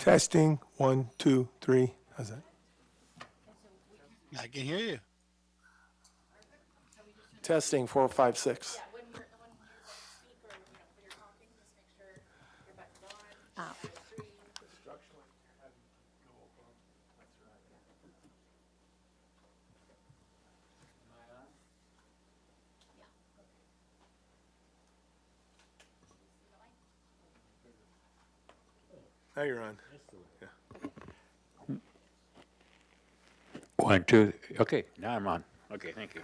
Testing, 1, 2, 3. How's that? I can hear you. Testing, 4, 5, 6. When you speak or when you're talking, just make sure your button's on. Oh. 3. Now you're on. 1, 2. Okay, now I'm on. Okay, thank you.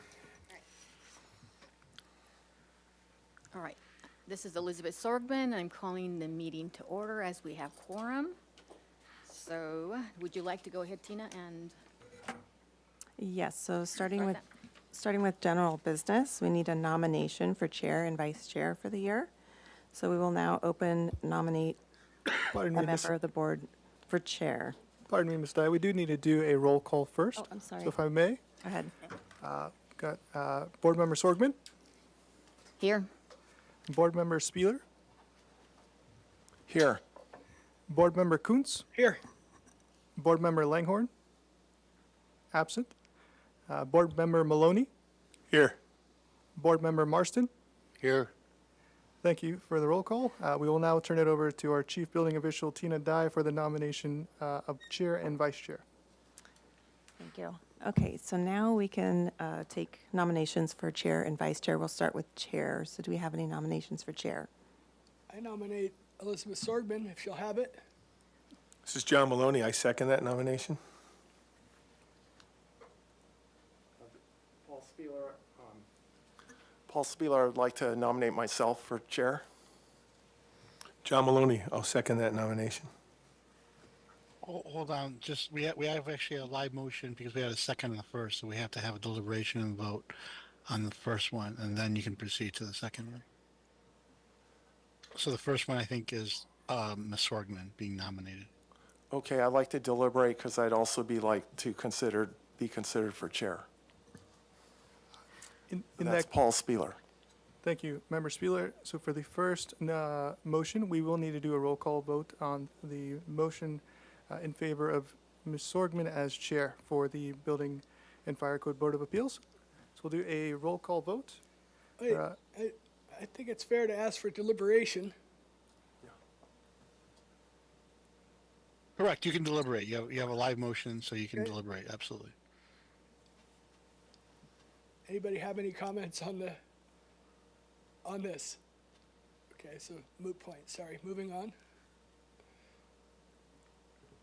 All right. This is Elizabeth Sorgman. I'm calling the meeting to order as we have quorum. So would you like to go ahead, Tina, and Yes, so start that? starting with general business, we need a nomination for chair and vice chair for the year. So we will now nominate Pardon a me, Miss. member of the board for chair. Pardon me, Ms. Dye. We do need to do a roll call first. Oh, I'm sorry. So if I may, Go ahead. got Board Member Sorgman, Here? Board Member Spieler, Here. Board Member Kuntz, Here. Board Member Langhorn, absent, Board Member Maloney, Here. Board Member Marston. Here. Thank you for the roll call. We will now turn it over to our Chief Building Official, Tina Dye, for the nomination of chair and vice chair. Thank you. Okay, so now we can take nominations for chair and vice chair. We'll start with chair. So do we have any nominations for chair? I nominate Elizabeth Sorgman, if she'll have it. This is John Maloney. I second that nomination. Paul Spieler, I'd like to nominate myself for chair. John Maloney, I'll second that nomination. Hold on, just, we have actually a live motion because we had a second and a first, so we have to have a deliberation and vote on the first one, and then you can proceed to the second one. So the first one, I think, is Ms. Sorgman being nominated. Okay, I'd like to deliberate because I'd also be considered for chair. In And that's that, Paul Spieler. thank you, Member Spieler. So for the first motion, we will need to do a roll call vote on the motion in favor of Ms. Sorgman as chair for the Building and Fire Code Board of Appeals. So we'll do a roll call vote. I, I think it's fair to ask for deliberation. Correct, you can deliberate. You have a live motion, so you can Okay. deliberate, absolutely. Anybody have any comments on this? Okay, so moot point, sorry, moving on.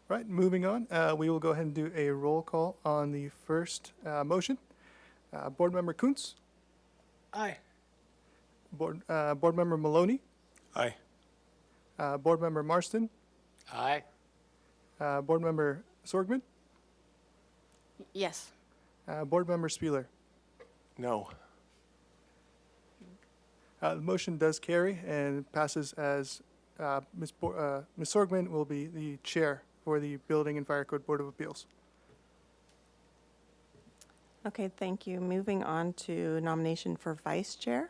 Right, moving on, we will go ahead and do a roll call on the first motion. Board Member Kuntz, Aye. Board Member Maloney, Aye. Board Member Marston, Aye. Board Member Sorgman, Yes. Board Member Spieler. No. The motion does carry and passes as Ms. Sorgman will be the chair for the Building and Fire Code Board of Appeals. Okay, thank you. Moving on to nomination for vice chair.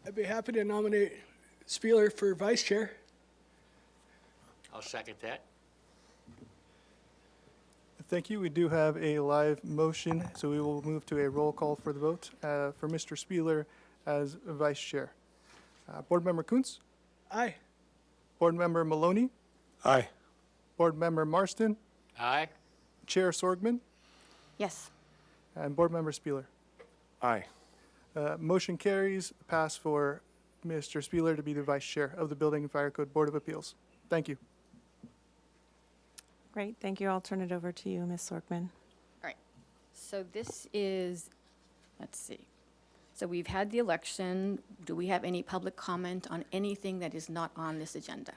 I'd be happy to nominate Spieler for vice chair. I'll second that. Thank you. We do have a live motion, so we will move to a roll call for the vote for Mr. Spieler as vice chair. Board Member Kuntz, Aye. Board Member Maloney, Aye. Board Member Marston, Aye. Chair Sorgman, Yes. and Board Member Spieler. Aye. Motion carries, pass for Mr. Spieler to be the vice chair of the Building and Fire Code Board of Appeals. Thank you. Great, thank you. I'll turn it over to you, Ms. Sorgman. All right. So this is, let's see. So we've had the election. Do we have any public comment on anything that is not on this agenda?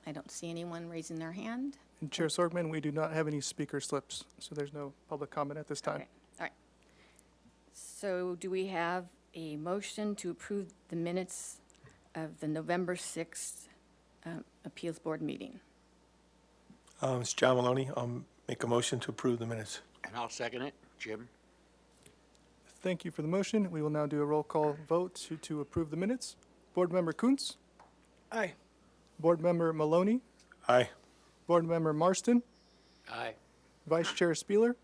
I don't see anyone raising their hand. And Chair Sorgman, we do not have any speaker slips, so there's no public comment at this time. Okay, all right. So do we have a motion to approve the minutes of the November 6th Appeals Board meeting? It's John Maloney. I'll make a motion to approve the minutes. And I'll second it. Jim? Thank you for the motion. We will now do a roll call vote to approve the minutes. Board Member Kuntz, Aye. Board Member Maloney, Aye. Board Member Marston, Aye. Vice Chair Spieler,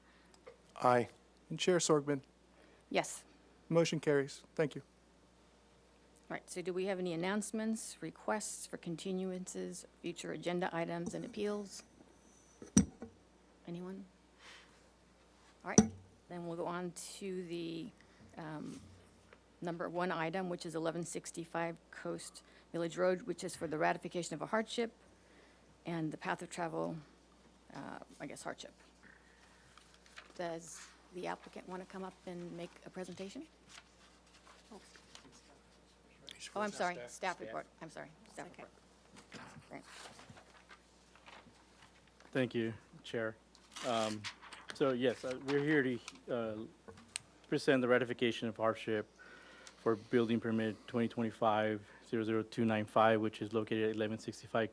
Aye. and Chair Sorgman. Yes. Motion carries. Thank you. All right, so do we have any announcements, requests for continuances, future agenda items and appeals? Anyone? All right, then we'll go on to the number one item, which is 1165 Coast Village Road, which is for the ratification of a hardship and the path of travel, I guess, hardship. Does the applicant want to come up and make a presentation? Oh, I'm sorry, staff report. I'm sorry, staff report. Great. Thank you, Chair. So yes, we're here to present the ratification of hardship for building permit 2025-00295, which is located at 1165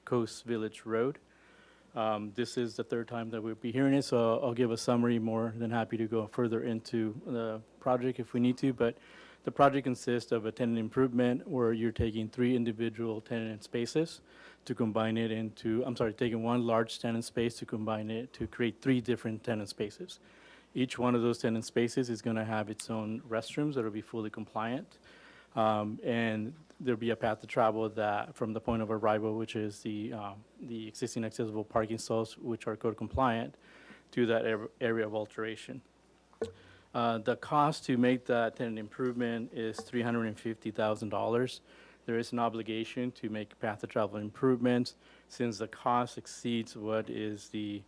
Coast Village Road. This is the third time that we'll be hearing it, so I'll give a summary. More than happy to go further into the project if we need to, but the project consists of a tenant improvement where you're taking 3 individual tenant spaces to combine it into, taking 1 large tenant space to combine it to create 3 different tenant spaces. Each one of those tenant spaces is going to have its own restrooms that will be fully compliant. And there'll be a path to travel that from the point of arrival, which is the existing accessible parking stalls, which are code compliant, to that area of alteration. The cost to make that tenant improvement is $350,000. There is an obligation to make path to travel improvements. Since the cost exceeds what is the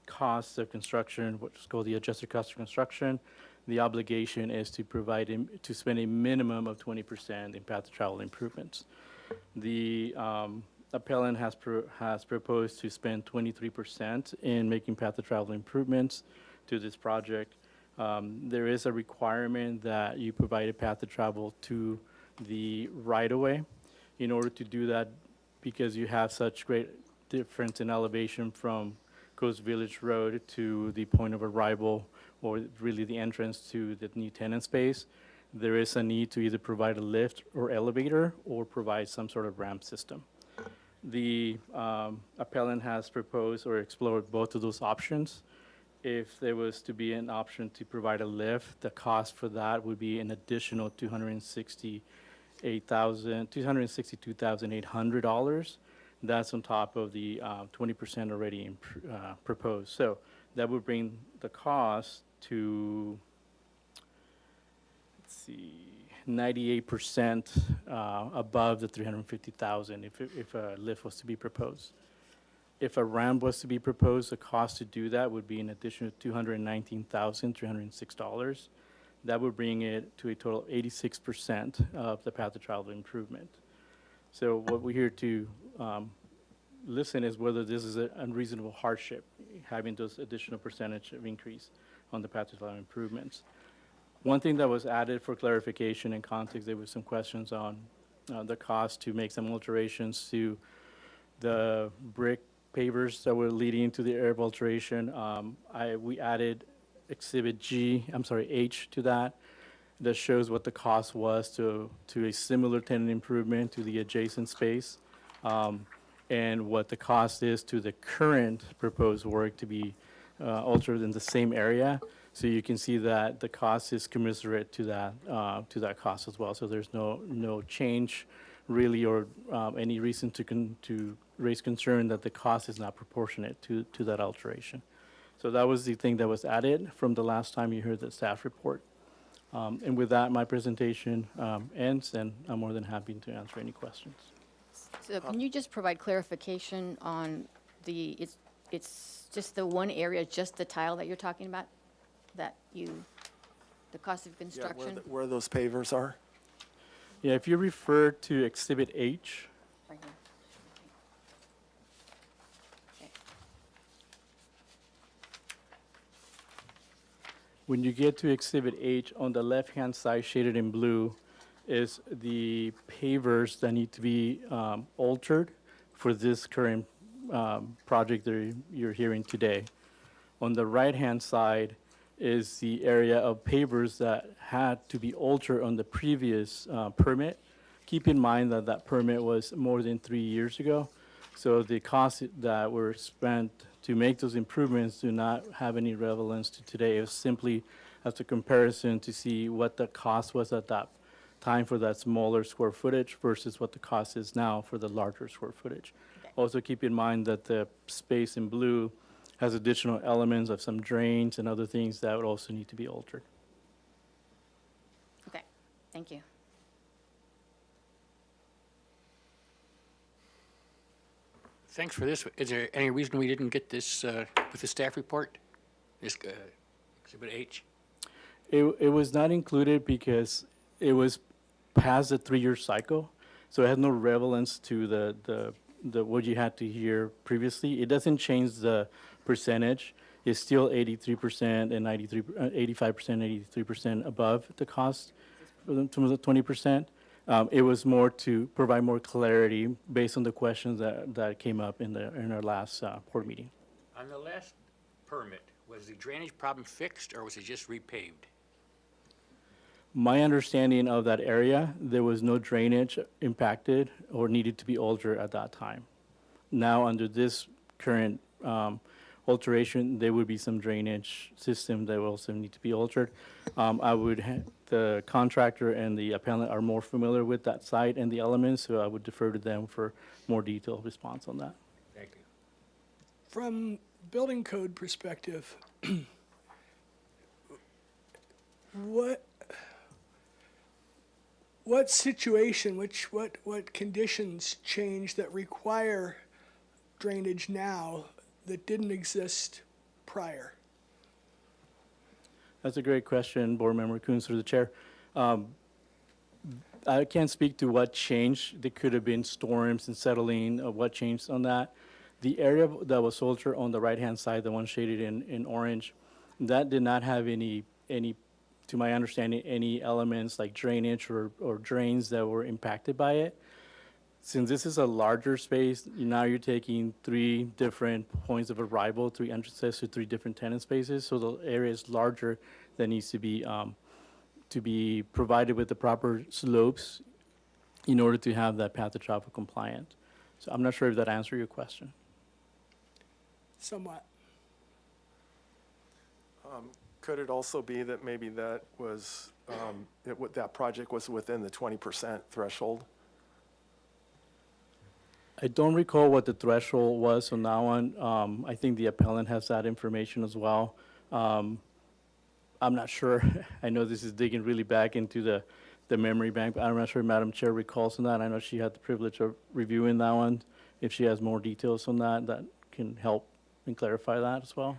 cost of construction, which is called the adjusted cost of construction, the obligation is to to spend a minimum of 20% in path to travel improvements. The appellant has proposed to spend 23% in making path to travel improvements to this project. There is a requirement that you provide a path to travel to the right-of-way. In order to do that, because you have such great difference in elevation from Coast Village Road to the point of arrival, or really the entrance to the new tenant space, there is a need to either provide a lift or elevator or provide some sort of ramp system. The appellant has proposed or explored both of those options. If there was to be an option to provide a lift, the cost for that would be an additional $262,800. That's on top of the 20% already proposed. So that would bring the cost to, 98% above the $350,000 if a lift was to be proposed. If a ramp was to be proposed, the cost to do that would be an additional $219,306. That would bring it to a total of 86% of the path to travel improvement. So what we're here to listen is whether this is an unreasonable hardship, having those additional percentage of increase on the path to travel improvements. One thing that was added for clarification and context, there was some questions on the cost to make some alterations to the brick pavers that were leading to the area of alteration. We added Exhibit H to that shows what the cost was to a similar tenant improvement to the adjacent space, and what the cost is to the current proposed work to be altered in the same area. So you can see that the cost is commensurate to that cost as well. So there's no change really, or any reason to raise concern that the cost is not proportionate to that alteration. So that was the thing that was added from the last time you heard the staff report. And with that, my presentation ends, and I'm more than happy to answer any questions. So can you just provide clarification on it's just the one area, just the tile that you're talking about, the cost of Yeah, construction? where those pavers are? Yeah, if you refer to Exhibit H, Right here. Okay. when you get to Exhibit H, on the left-hand side, shaded in blue, is the pavers that need to be altered for this current project that you're hearing today. On the right-hand side is the area of pavers that had to be altered on the previous permit keep in mind that that permit was more than 3 years ago. So the costs that were spent to make those improvements do not have any relevance to today. It was simply as a comparison to see what the cost was at that time for that smaller square footage versus what the cost is now for the larger square footage. Okay. Also keep in mind that the space in blue has additional elements of some drains and other things that would also need to be altered. Okay, thank you. Thanks for this. Is there any reason we didn't get this with the staff report? This Exhibit H? It was not included because it was past the 3-year cycle, so it had no relevance to the what you had to hear previously. It doesn't change the percentage. It's still 83% and 85%, 83% above the cost from the 20%. It was more to provide more clarity based on the questions that came up in our last board meeting. On the last permit, was the drainage problem fixed or was it just repaved? My understanding of that area, there was no drainage impacted or needed to be altered at that time. Now, under this current alteration, there would be some drainage system that will also need to be altered. The contractor and the appellant are more familiar with that site and the elements, so I would defer to them for more detailed response on that. Thank you. From building code perspective, what situation, what conditions change that require drainage now that didn't exist prior? That's a great question, Board Member Coons, through the chair. I can't speak to what changed. There could have been storms and settling, what changed on that. The area that was altered on the right-hand side, the one shaded in orange, that did not have any, to my understanding, any elements like drainage or drains that were impacted by it. Since this is a larger space, now you're taking 3 different points of arrival, 3 entrances to 3 different tenant spaces, so the area is larger that needs to be provided with the proper slopes in order to have that path of travel compliant. So I'm not sure if that answered your question. Somewhat. Could it also be that maybe that was, that project was within the 20% threshold? I don't recall what the threshold was on that one. I think the appellant has that information as well. I'm not sure. I know this is digging really back into the memory bank, but I'm not sure Madam Chair recalls on that. I know she had the privilege of reviewing that one. If she has more details on that, that can help and clarify that as well.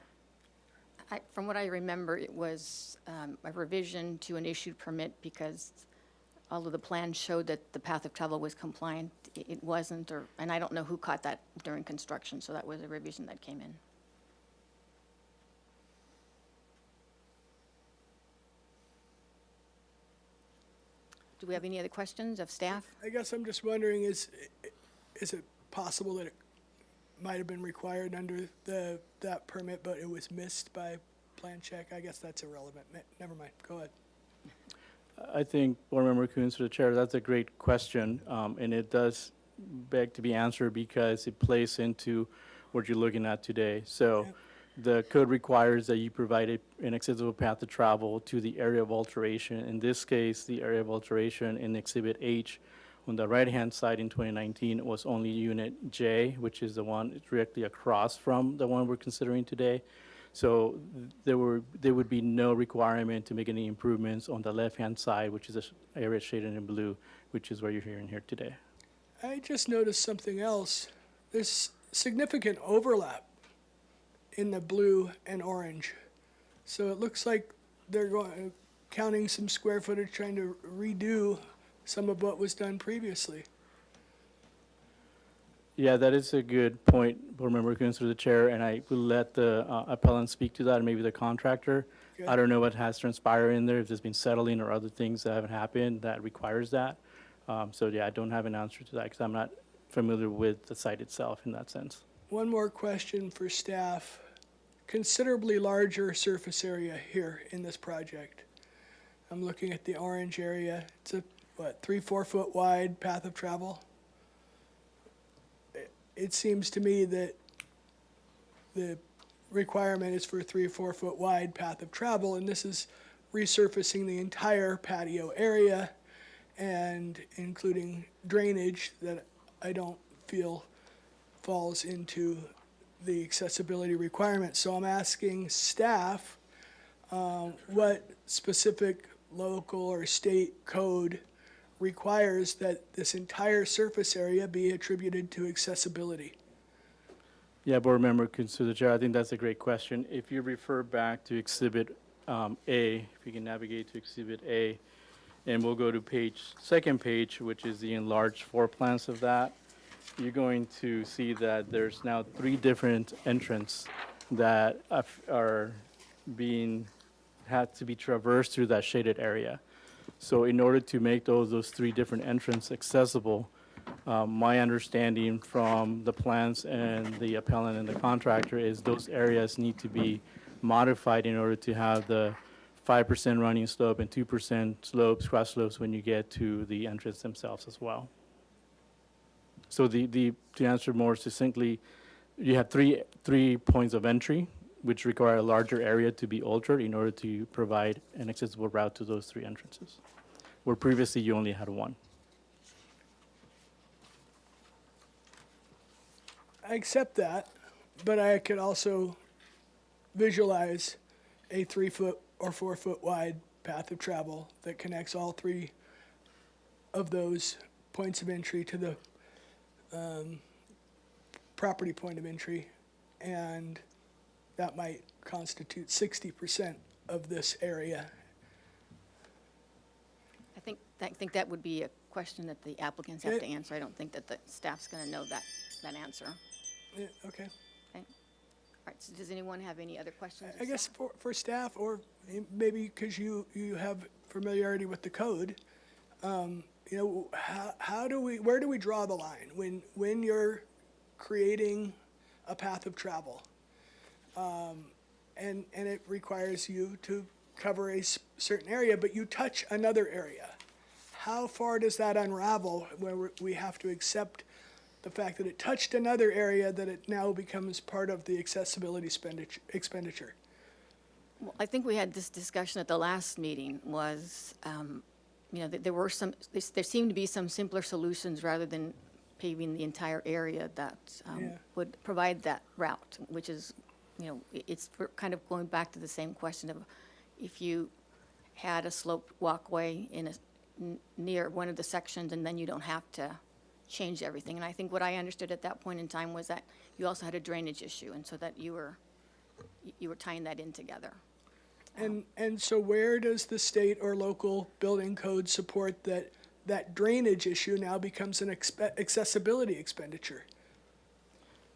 From what I remember, it was a revision to an issued permit because although the plan showed that the path of travel was compliant, it wasn't, and I don't know who caught that during construction, so that was a revision that came in. Do we have any other questions of staff? I guess I'm just wondering, is it possible that it might have been required under that permit, but it was missed by plan check? I guess that's irrelevant. Never mind. Go ahead. I think, Board Member Coons, to the chair, that's a great question, and it does beg to be answered because it plays into what you're looking at today. So the code requires that you provide an accessible path of travel to the area of alteration. In this case, the area of alteration in Exhibit H on the right-hand side in 2019 was only Unit J, which is the one directly across from the one we're considering today. So there would be no requirement to make any improvements on the left-hand side, which is the area shaded in blue, which is where you're hearing here today. I just noticed something else. There's significant overlap in the blue and orange. So it looks like they're counting some square footage, trying to redo some of what was done previously. Yeah, that is a good point, Board Member Coons, through the chair, and I will let the appellant speak to that, and maybe the contractor. Okay. I don't know what has transpired in there, if there's been settling or other things that haven't happened that requires that. So yeah, I don't have an answer to that because I'm not familiar with the site itself in that sense. One more question for staff. Considerably larger surface area here in this project. I'm looking at the orange area. It's what, 3-4 foot wide path of travel. It seems to me that the requirement is for a 3 or 4 foot wide path of travel, and this is resurfacing the entire patio area and including drainage that I don't feel falls into the accessibility requirement. So I'm asking staff, what specific local or state code requires that this entire surface area be attributed to accessibility? Yeah, Board Member Kunz, through the chair, I think that's a great question. If you refer back to Exhibit A, if you can navigate to Exhibit A, and we'll go to second page, which is the enlarged floor plans of that, you're going to see that there's now 3 different entrances that had to be traversed through that shaded area. So in order to make those 3 different entrances accessible, my understanding from the plans and the appellant and the contractor is those areas need to be modified in order to have the 5% running slope and 2% slopes, cross slopes when you get to the entrance themselves as well. So to answer more succinctly, you have three points of entry, which require a larger area to be altered in order to provide an accessible route to those 3 entrances, where previously you only had 1. I accept that, but I could also visualize a 3 foot or 4 foot wide path of travel that connects all 3 of those points of entry to the property point of entry, and that might constitute 60% of this area. I think that would be a question that the applicants have to answer. I don't think that the staff's going to know that answer. Yeah, okay. All right, so does anyone have any other questions? of I guess staff? for staff, or maybe because you have familiarity with the code, where do we draw the line when you're creating a path of travel, and it requires you to cover a certain area, but you touch another area? How far does that unravel where we have to accept the fact that it touched another area, that it now becomes part of the accessibility expenditure? Well, I think we had this discussion at the last meeting was, there seemed to be some simpler solutions rather than paving the entire area that would provide that route, which is, it's kind of going back to the same question of if you had a sloped walkway near one of the sections, and then you don't have to change everything. And I think what I understood at that point in time was that you also had a drainage issue, and so that you were tying that in together. And so where does the state or local building code support that drainage issue now becomes an accessibility expenditure?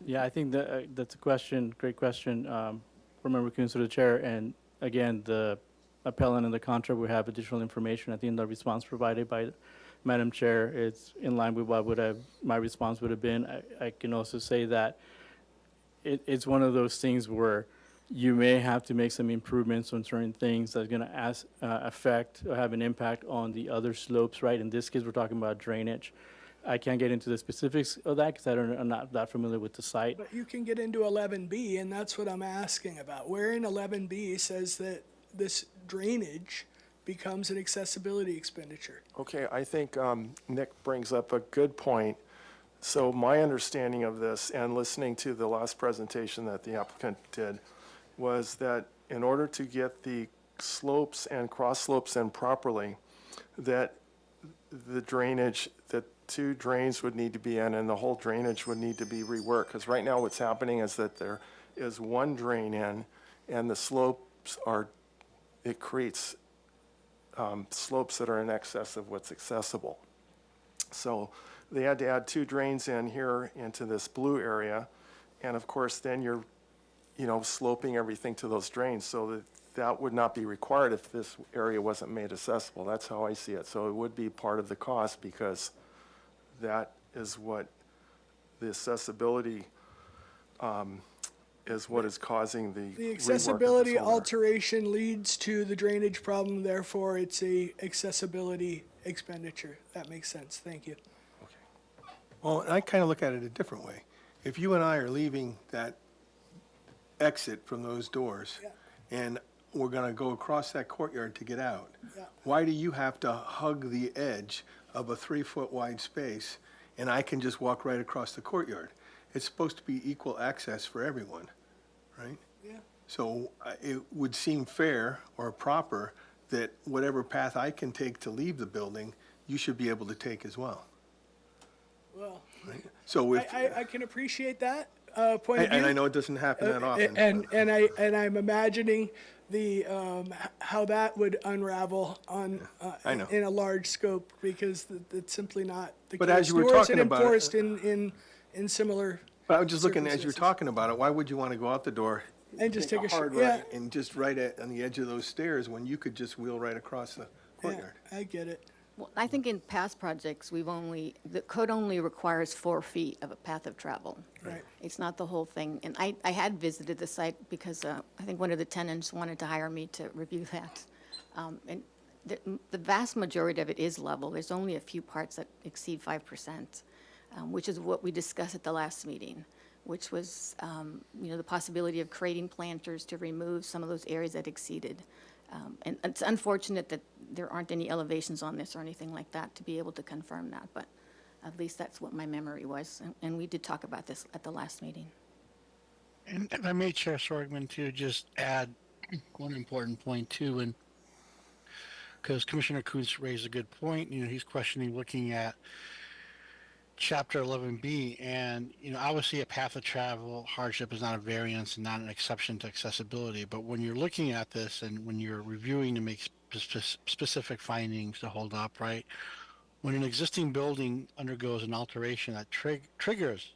Yeah, I think that's a question, great question. Remember, Kunz, through the chair, and again, the appellant and the contractor will have additional information. I think the response provided by Madam Chair, it's in line with what my response would have been. I can also say that it's one of those things where you may have to make some improvements on certain things that's going to affect or have an impact on the other slopes, right? In this case, we're talking about drainage. I can't get into the specifics of that because I'm not that familiar with the site. But you can get into 11B, and that's what I'm asking about. Where in 11B says that this drainage becomes an accessibility expenditure? Okay, I think Nick brings up a good point. So my understanding of this, and listening to the last presentation that the applicant did, was that in order to get the slopes and cross slopes in properly, that the drainage, that 2 drains would need to be in, and the whole drainage would need to be reworked. Because right now what's happening is that there is 1 drain in, and the slopes it creates slopes that are in excess of what's accessible. So they had to add 2 drains in here into this blue area, and of course then you're sloping everything to those drains, so that would not be required if this area wasn't made accessible. That's how I see it. So it would be part of the cost, because that is what the accessibility is what is causing the The rework of accessibility this whole matter. alteration leads to the drainage problem, therefore it's a accessibility expenditure. That makes sense. Thank you. Well, I kind of look at it a different way. If you and I are leaving that exit from those doors, Yeah. and we're going to go across that courtyard to get out, Yeah. why do you have to hug the edge of a 3-foot wide space, and I can just walk right across the courtyard? It's supposed to be equal access for everyone, right? Yeah. So it would seem fair or proper that whatever path I can take to leave the building, you should be able to take as well. Well, So if, I can appreciate that point of view. and I know it doesn't happen that often. And I'm imagining the how that would unravel on I know. in a large scope, because it's simply not the But case. as you were Nor is it talking about it- enforced in similar. But I was just looking, as you were circumstances. talking about it, why would you want to go out the door? And just take a hard yeah. right and just right on the edge of those stairs when you could just wheel right across the Yeah, courtyard? I get it. Well, I think in past projects, the code only requires 4 feet of a path of travel. Right. It's not the whole thing. And I had visited the site because I think one of the tenants wanted to hire me to review that. And the vast majority of it is level. There's only a few parts that exceed 5%, which is what we discussed at the last meeting, which was, the possibility of creating planters to remove some of those areas that exceeded. And it's unfortunate that there aren't any elevations on this or anything like that to be able to confirm that, but at least that's what my memory was. And we did talk about this at the last meeting. And if I may, Chair Sorgman, to just add one important point too, and because Commissioner Kuntz raised a good point, he's questioning looking at Chapter 11B, and obviously a path of travel hardship is not a variance and not an exception to accessibility. But when you're looking at this and when you're reviewing to make specific findings to hold up, right? When an existing building undergoes an alteration that triggers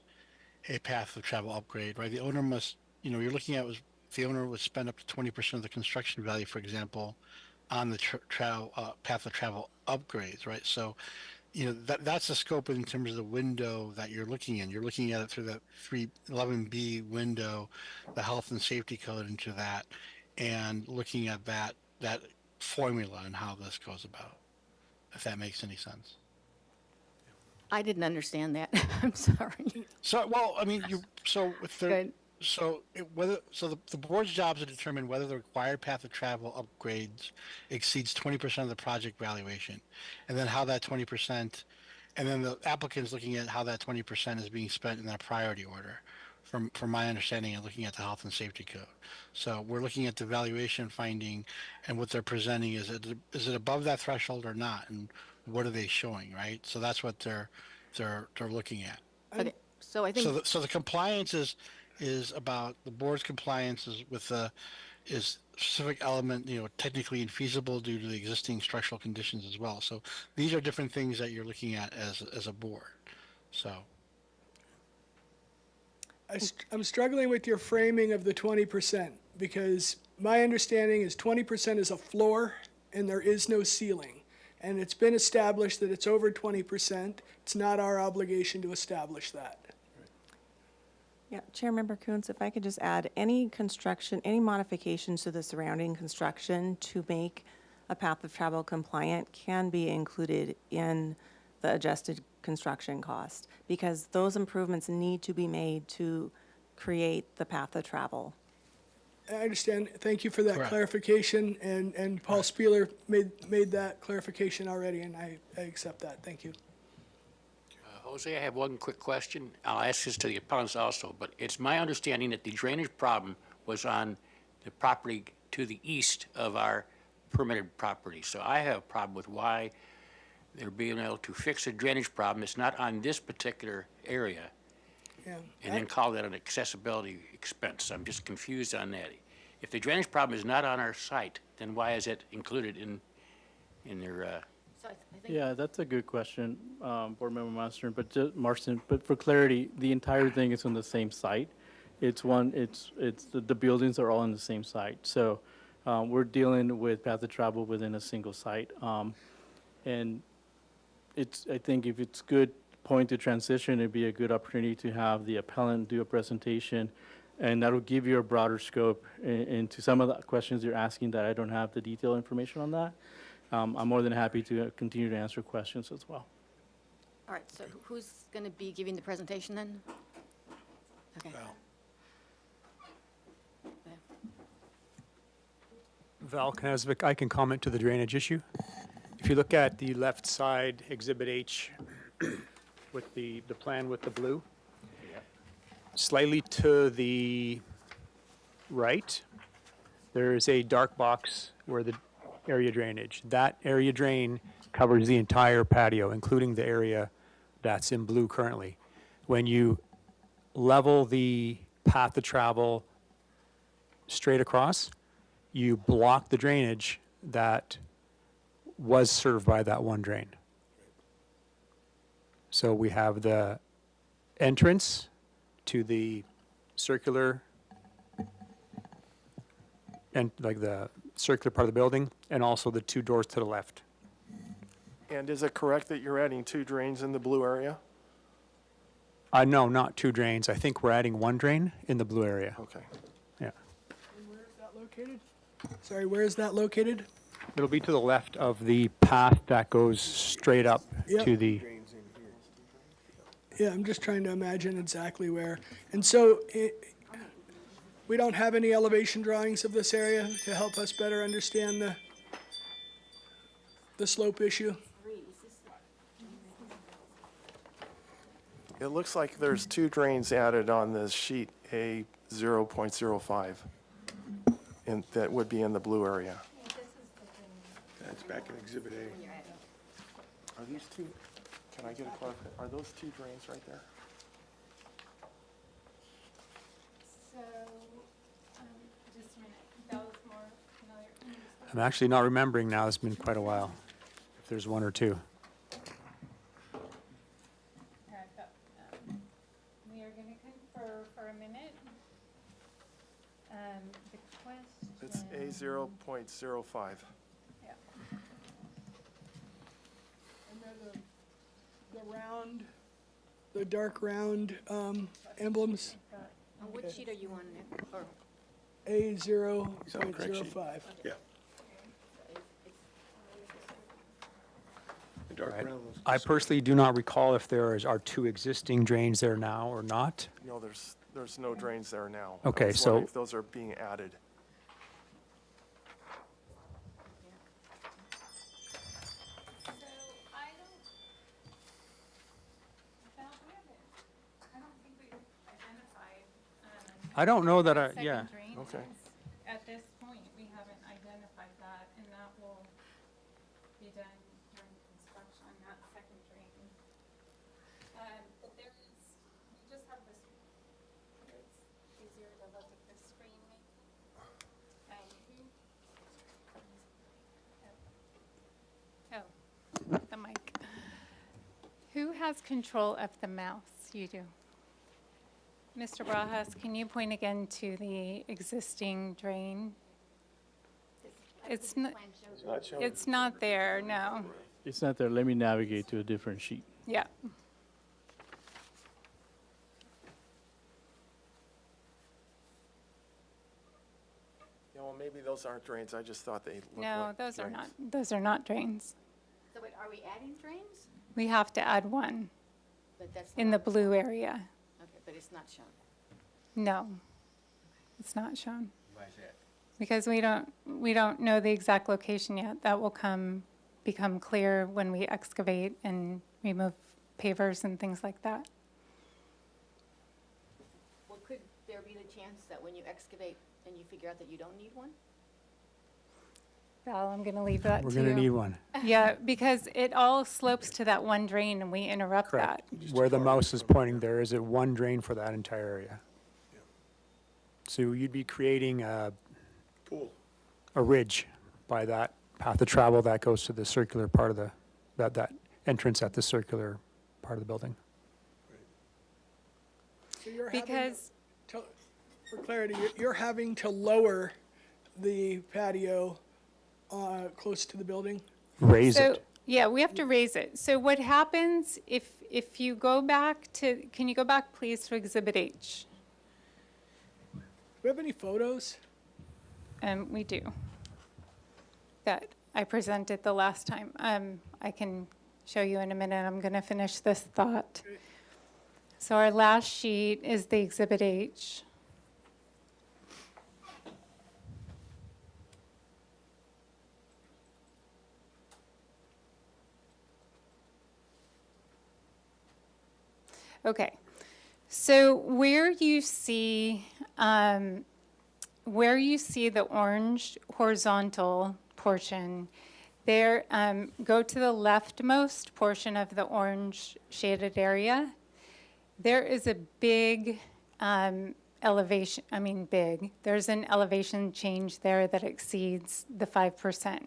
a path of travel upgrade, right? The owner must, you're looking at was the owner would spend up to 20% of the construction value, for example, on the path of travel upgrades, right? So that's the scope in terms of the window that you're looking in. You're looking at it through that 311B window, the health and safety code into that, and looking at that formula and how this goes about, if that makes any sense. I didn't understand that. I'm sorry. So, well, I mean, Good. the board's job is to determine whether the required path of travel upgrades exceeds 20% of the project valuation, and then how that 20%, and then the applicant's looking at how that 20% is being spent in that priority order, from my understanding and looking at the health and safety code. So we're looking at the valuation finding, and what they're presenting is it above that threshold or not, and what are they showing, right? So that's what they're looking at. Okay, so I think. So the compliance is about the board's compliance is with is specific element, technically infeasible due to the existing structural conditions as well. So these are different things that you're looking at as a board. So I'm struggling with your framing of the 20%, because my understanding is 20% is a floor and there is no ceiling. And it's been established that it's over 20%. It's not our obligation to establish that. Yeah, Chairmember Coons, if I could just add, any construction, any modifications to the surrounding construction to make a path of travel compliant can be included in the adjusted construction cost, because those improvements need to be made to create the path of travel. I understand. Thank you for that Correct. clarification. And Paul Spieler made that clarification already, and I accept that. Thank you. Jose, I have one quick question. I'll ask this to the appellants also, but it's my understanding that the drainage problem was on the property to the east of our permitted property. So I have a problem with why they're being able to fix a drainage problem that's not on this particular area Yeah. and then call that an accessibility expense. I'm just confused on that. If the drainage problem is not on our site, then why is it included in their, So I think. Yeah, that's a good question, Board Member Marston. But for clarity, the entire thing is on the same site. The buildings are all on the same site. So we're dealing with path of travel within a single site. And I think if it's good point to transition, it'd be a good opportunity to have the appellant do a presentation And that'll give you a broader scope into some of the questions you're asking that I don't have the detailed information on that. I'm more than happy to continue to answer questions as well. All right, so who's going to be giving the presentation then? Okay. Okay. Val Knezvik, I can comment to the drainage issue. If you look at the left side, Exhibit H, with the plan with the blue, slightly to the right, there is a dark box where the area drainage. That area drain covers the entire patio, including the area that's in blue currently. When you level the path of travel straight across, you block the drainage that was served by that one drain. So we have the entrance to the circular, and like the circular part of the building, and also the two doors to the left. And is it correct that you're adding 2 drains in the blue area? No, not 2 drains. I think we're adding 1 drain in the blue area. Okay. Yeah. And where is that located? Sorry, where is that located? It'll be to the left of the path that goes straight up Yep. to the, Yeah, I'm just trying to imagine exactly where. And so we don't have any elevation drawings of this area to help us better understand the slope issue? It looks like there's 2 drains added on this sheet A 0.05, and that would be in the blue area. That's back in Exhibit A. Are these 2, can I get a clarification? Are those 2 drains right there? So, just a minute, that was more familiar. Can you just- I'm actually not remembering now. It's been quite a while. If there's 1 or 2. Here, I've got, we are gonna confer for a minute. The question. It's A 0.05. Yeah. And then the round, the dark round emblems, On which sheet are you on, Nick? Or, A He's on the correct sheet. 0.05. Yeah. The dark brown was. I personally do not recall if are 2 existing drains there now or not. No, there's no drains there now. Okay, I was so- wondering if those are being added. So, I don't, Val, we haven't, I don't think we've identified, I don't know that second yeah. drain Okay. is. At this point, we haven't identified that, and that will be done during construction, that second drain. But there is, we just have this, it's easier to look at the screen maybe. Oh, the mic. Who has control of the mouse? You do. Mr. Barajas, can you point again to the existing drain? It's not, it's not there, no. It's not there. Let me navigate to a different sheet. Yeah. Yeah, well, maybe those aren't drains. I just thought they looked like No, those are drains. not, those are not drains. so wait, are we adding drains? We have to add one But that's in not the blue area. Okay, but it's not shown. No, it's not shown. Because we don't know the exact location yet. That will become clear when we excavate and remove pavers and things like that. Well, could there be the chance that when you excavate and you figure out that you don't need one? Val, I'm going to leave that to We're you. going to need one. Yeah, because it all slopes to that one drain and we interrupt that. Correct. Where the mouse is pointing, there is 1 drain for that entire area. So you'd be creating a ridge by that path of travel that goes to the circular part of that entrance at the circular part of the building. So you're having Because, for clarity, you're having to lower the patio close to the building? Raise so, it. yeah, we have to raise it. So what happens if you go back to, can you go back please to Exhibit H? we have any photos? We do. That I presented the last time. I can show you in a minute. I'm going to finish this thought. So our last sheet is the Exhibit H. Okay, so where you see the orange horizontal portion, there, go to the leftmost portion of the orange shaded area. There is a big elevation, there's an elevation change there that exceeds the 5%.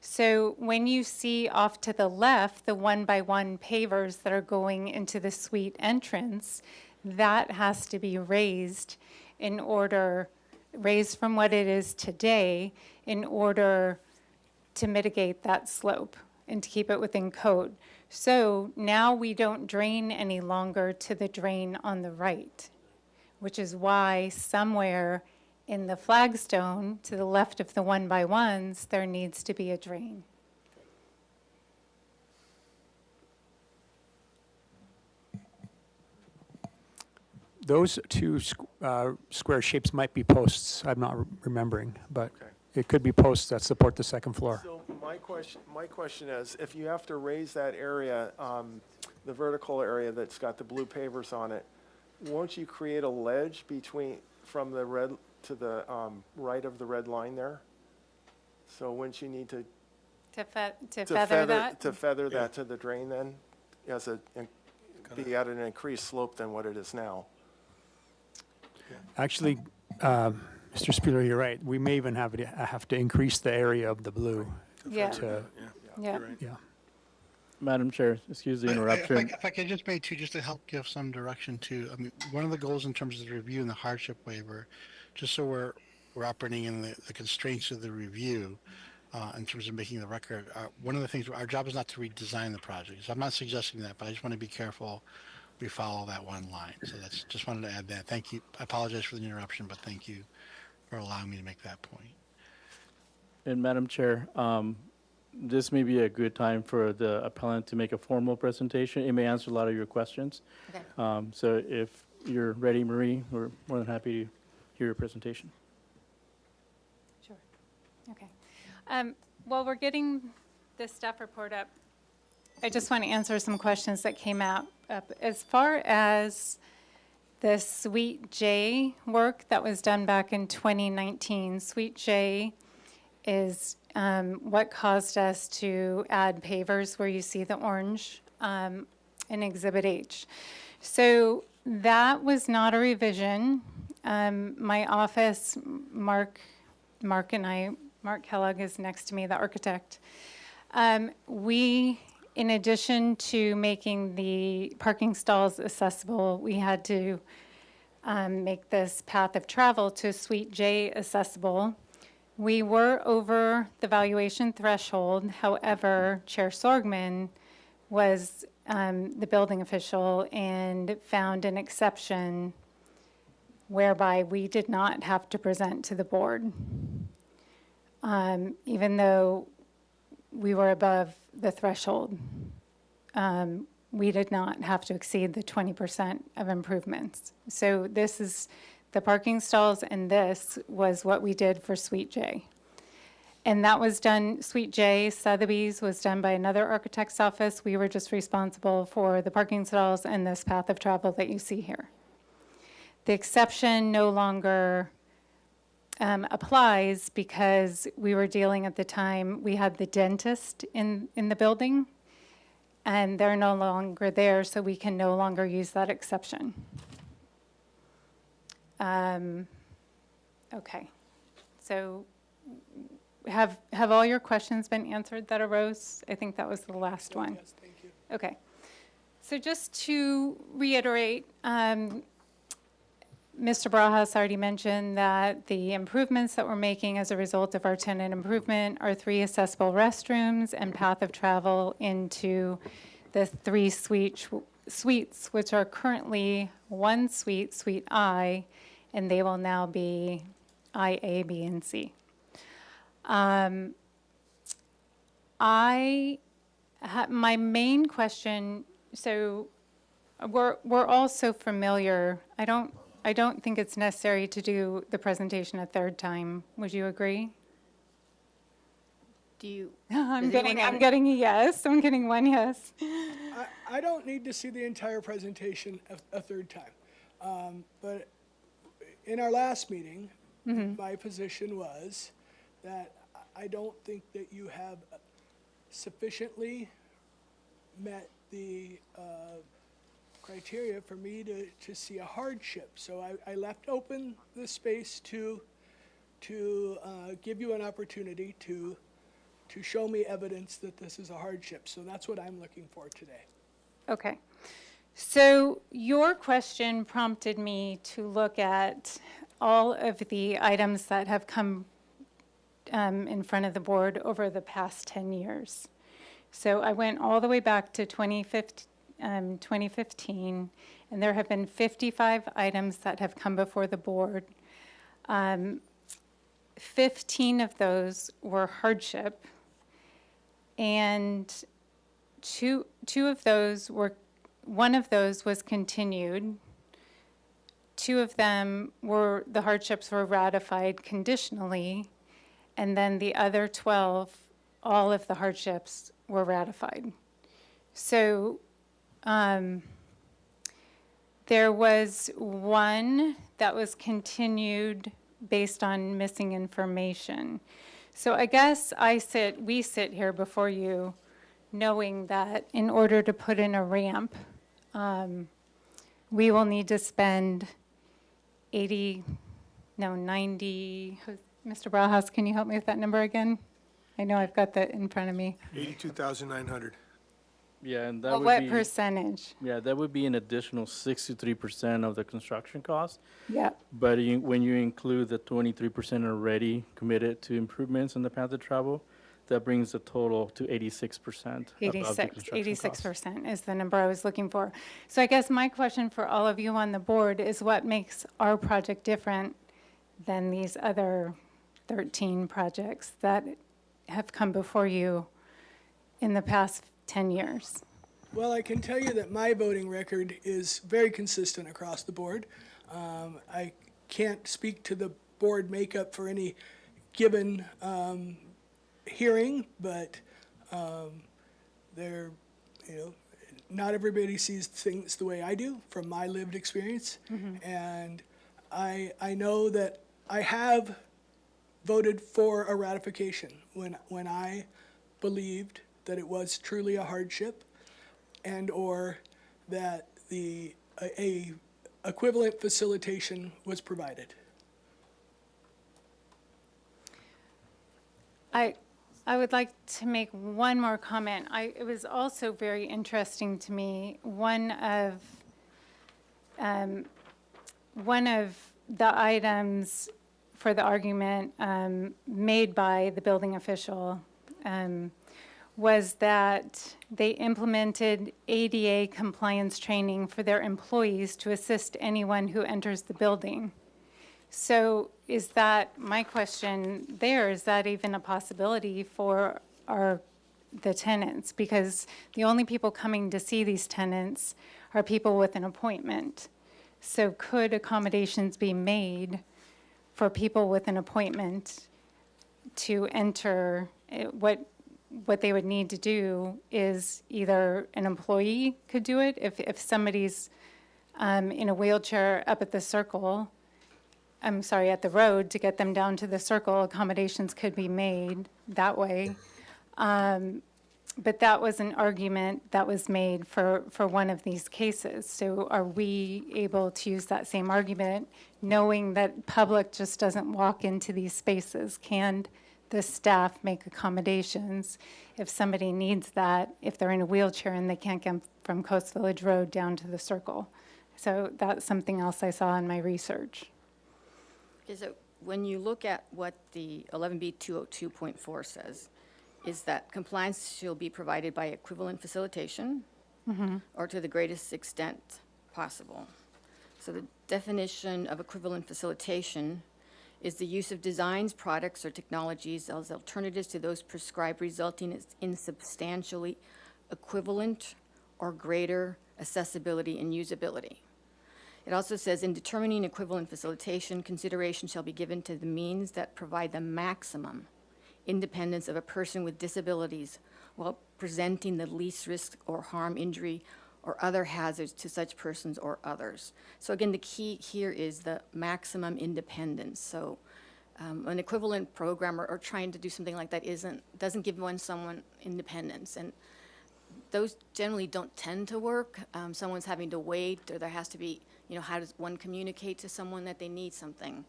So when you see off to the left, the 1-by-1 pavers that are going into the suite entrance, that has to be raised from what it is today in order to mitigate that slope and to keep it within code. So now we don't drain any longer to the drain on the right, which is why somewhere in the flagstone to the left of the 1-by-1s, there needs to be a drain. Those two square shapes might be posts. I'm not remembering, but Okay. it could be posts that support the second floor. So my question is, if you have to raise that area, the vertical area that's got the blue pavers on it, won't you create a ledge from the red to the right of the red line there? So wouldn't you need to Feather that? to feather that to the drain then, be at an increased slope than what it is now? Actually, Mr. Spieler, you're right. We may even have to increase the area of the blue Yeah, to, yeah. yeah. Madam Chair, excuse the interruption. If I could just make two, just to help give some direction to, one of the goals in terms of the review and the hardship waiver, just so we're operating in the constraints of the review, in terms of making the record, one of the things, our job is not to redesign the project. So I'm not suggesting that, but I just want to be careful we follow that one line. So that's, just wanted to add that. Thank you. I apologize for the interruption, but thank you for allowing me to make that point. And Madam Chair, this may be a good time for the appellant to make a formal presentation. It may answer a lot of your questions. Okay. So if you're ready, Marie, we're more than happy to hear your presentation. Sure. Okay. While we're getting this staff report up, I just want to answer some questions that came up. As far as the Suite J work that was done back in 2019, Suite J is what caused us to add pavers where you see the orange in Exhibit H. So that was not a revision. My office, Mark Kellogg is next to me, the architect. We, in addition to making the parking stalls accessible, we had to make this path of travel to Suite J accessible. We were over the valuation threshold. However, Chair Sorgman was the building official and found an exception whereby we did not have to present to the board, even though we were above the threshold. We did not have to exceed the 20% of improvements. So this is the parking stalls, and this was what we did for Suite J. And that was done, Suite J, Sotheby's, was done by another architect's office. We were just responsible for the parking stalls and this path of travel that you see here. The exception no longer applies because we were dealing at the time, we had the dentist in the building, and they're no longer there, so we can no longer use that exception. Okay, so have all your questions been answered that arose? I think that was the last one. Yes, thank you. Okay, so just to reiterate, Mr. Barajas already mentioned that the improvements that we're making as a result of our tenant improvement are 3 accessible restrooms and path of travel into the 3 suites, which are currently 1 suite, Suite I, and they will now be I, A, B, and C. My main question, so we're all so familiar. I don't think it's necessary to do the presentation a third time. Would you agree? Do you, I'm Does anyone I'm have- getting a yes. I'm getting one yes. I don't need to see the entire presentation a third time. But in our last meeting, my position was that I don't think that you have sufficiently met the criteria for me to see a hardship. So I left open the space to give you an opportunity to show me evidence that this is a hardship. So that's what I'm looking for today. Okay. So your question prompted me to look at all of the items that have come in front of the board over the past 10 years. So I went all the way back to 2015, and there have been 55 items that have come before the board. 15 of those were hardship, and two of those were, one of those was continued. 2 of them were, the hardships were ratified conditionally, and then the other 12, all of the hardships were ratified. So there was one that was continued based on missing information. So I guess we sit here before you knowing that in order to put in a ramp, we will need to spend 90, Mr. Brauhaus, can you help me with that number again? I know I've got that in front of me. 82,900. Yeah, and that Well, would what be, percentage? yeah, that would be an additional 63% of the construction cost. Yeah, But when you include the 23% already committed to improvements in the path of travel, that brings the total to 86% above the construction cost. 86% is the number I was looking for. So I guess my question for all of you on the board is what makes our project different than these other 13 projects that have come before you in the past 10 years? Well, I can tell you that my voting record is very consistent across the board. I can't speak to the board makeup for any given hearing, but not everybody sees things the way I do from my lived experience. And I know that I have voted for a ratification when I believed that it was truly a hardship and or that a equivalent facilitation was provided. I would like to make one more comment. It was also very interesting to me, one of the items for the argument made by the building official was that they implemented ADA compliance training for their employees to assist anyone who enters the building. So is that, my question there, is that even a possibility for the tenants? Because the only people coming to see these tenants are people with an appointment. So could accommodations be made for people with an appointment to enter? What they would need to do is either an employee could do it, if somebody's in a wheelchair up at the circle, at the road, to get them down to the circle, accommodations could be made that way. But that was an argument that was made for one of these cases. So are we able to use that same argument, knowing that public just doesn't walk into these spaces? Can the staff make accommodations if somebody needs that, if they're in a wheelchair and they can't get from Coast Village Road down to the circle? So that's something else I saw in my research. Okay, so when you look at what the 11B 202.4 says, is that compliance shall be provided by equivalent facilitation or to the greatest extent possible. So the definition of equivalent facilitation is the use of designs, products, or technologies as alternatives to those prescribed resulting in substantially equivalent or greater accessibility and usability. It also says, in determining equivalent facilitation, consideration shall be given to the means that provide the maximum independence of a person with disabilities while presenting the least risk or harm, injury, or other hazards to such persons or others. So again, the key here is the maximum independence. So an equivalent program or trying to do something like that doesn't give someone independence. And those generally don't tend to work. Someone's having to wait, or there has to be, how does one communicate to someone that they need something?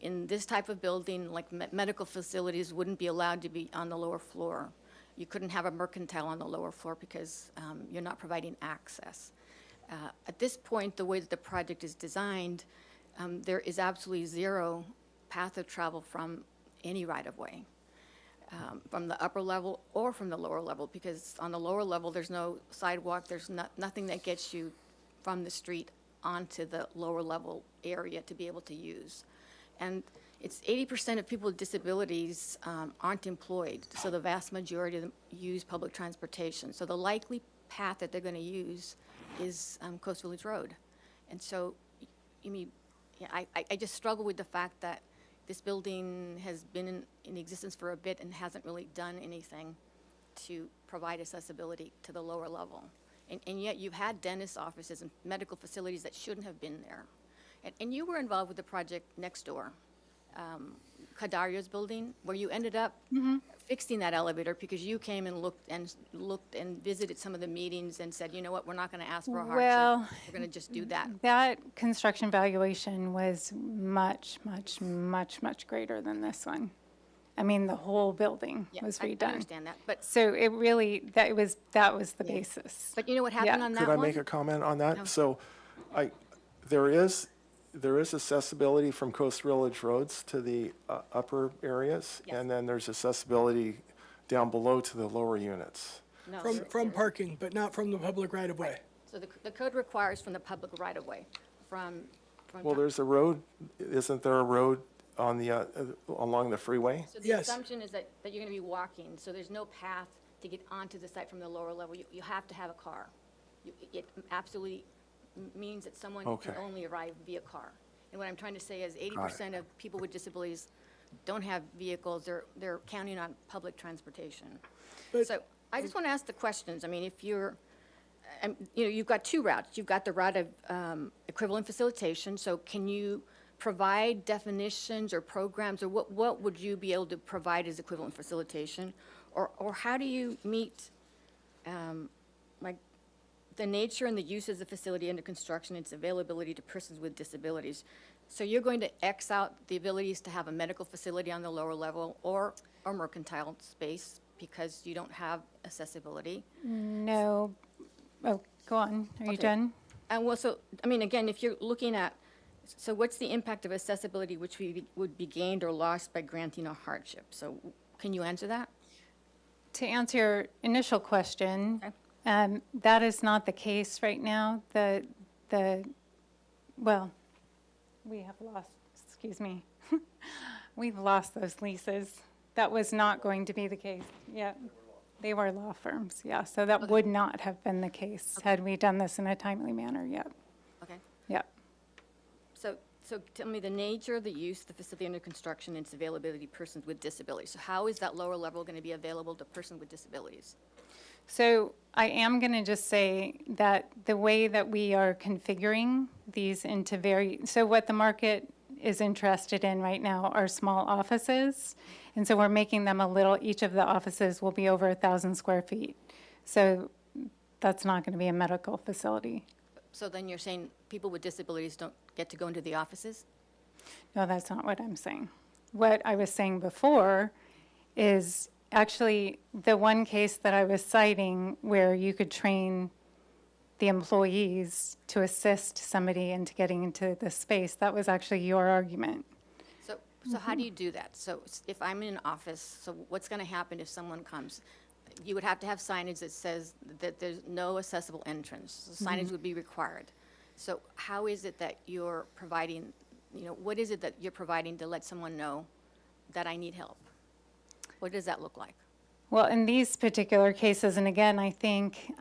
In this type of building, like medical facilities wouldn't be allowed to be on the lower floor. You couldn't have a mercantile on the lower floor because you're not providing access. At this point, the way that the project is designed, there is absolutely zero path of travel from any right-of-way, from the upper level or from the lower level, because on the lower level, there's no sidewalk, there's nothing that gets you from the street onto the lower level area to be able to use. And it's 80% of people with disabilities aren't employed, so the vast majority of them use public transportation. So the likely path that they're going to use is Coast Village Road. And so, I just struggle with the fact that this building has been in existence for a bit and hasn't really done anything to provide accessibility to the lower level. And yet you've had dentist offices and medical facilities that shouldn't have been there. And you were involved with the project next door, Cadario's building, where you ended up fixing that elevator because you came and looked and visited some of the meetings and said, you know what, we're not going to ask for a hardship. Well, We're going to just do that. that construction valuation was much, much, much, much greater than this one. I mean, the whole building Yeah, was I redone. understand that, but So it really, that was the basis. But you know what happened Yeah. on that Could I one? make a comment on that? No. So there is accessibility from Coast Village roads to the upper areas, Yes. and then there's accessibility down below to the lower units. No, From parking, but not from the public right-of-way. So the code requires from the public right-of-way, from. Well, there's a road, isn't there a road on the, along the freeway? So the Yes. assumption is that you're going to be walking, so there's no path to get onto the site from the lower level. You have to have a car. It absolutely means that someone can Okay. only arrive via car. And what I'm trying to say is 80% of people with disabilities don't have vehicles. They're counting on public transportation. But- So I just want to ask the questions. I mean, if you're, you've got two routes. You've got the route of equivalent facilitation. So can you provide definitions or programs, or what would you be able to provide as equivalent facilitation? Or how do you meet, like, the nature and the use of the facility under construction, its availability to persons with disabilities? So you're going to X out the abilities to have a medical facility on the lower level or mercantile space because you don't have accessibility. No, oh, go on, are you Okay. done? And well, so, again, if you're looking at, so what's the impact of accessibility which would be gained or lost by granting a hardship? So can you answer that? To answer your initial question, Okay. that is not the case right now. Well, we have lost, excuse me, we've lost those leases. That was not going to be the case. Yeah, they were law firms, yeah. So that would not have been the case had we done this in a timely manner, yep, Okay. yep. So tell me the nature of the use of the facility under construction and its availability to persons with disabilities. So how is that lower level going to be available to persons with disabilities? So I am going to just say that the way that we are configuring these into so what the market is interested in right now are small offices. And so we're making them each of the offices will be over 1,000 square feet. So that's not going to be a medical facility. So then you're saying people with disabilities don't get to go into the offices? No, that's not what I'm saying. What I was saying before is actually the one case that I was citing where you could train the employees to assist somebody into getting into the space, that was actually your argument. So how do you do that? So if I'm in an office, so what's going to happen if someone comes? You would have to have signage that says that there's no accessible entrance. So signage would be required. So how is it that you're providing you know, what is it that you're providing to let someone know that I need help? What does that look like? Well, in these particular cases, and again, I think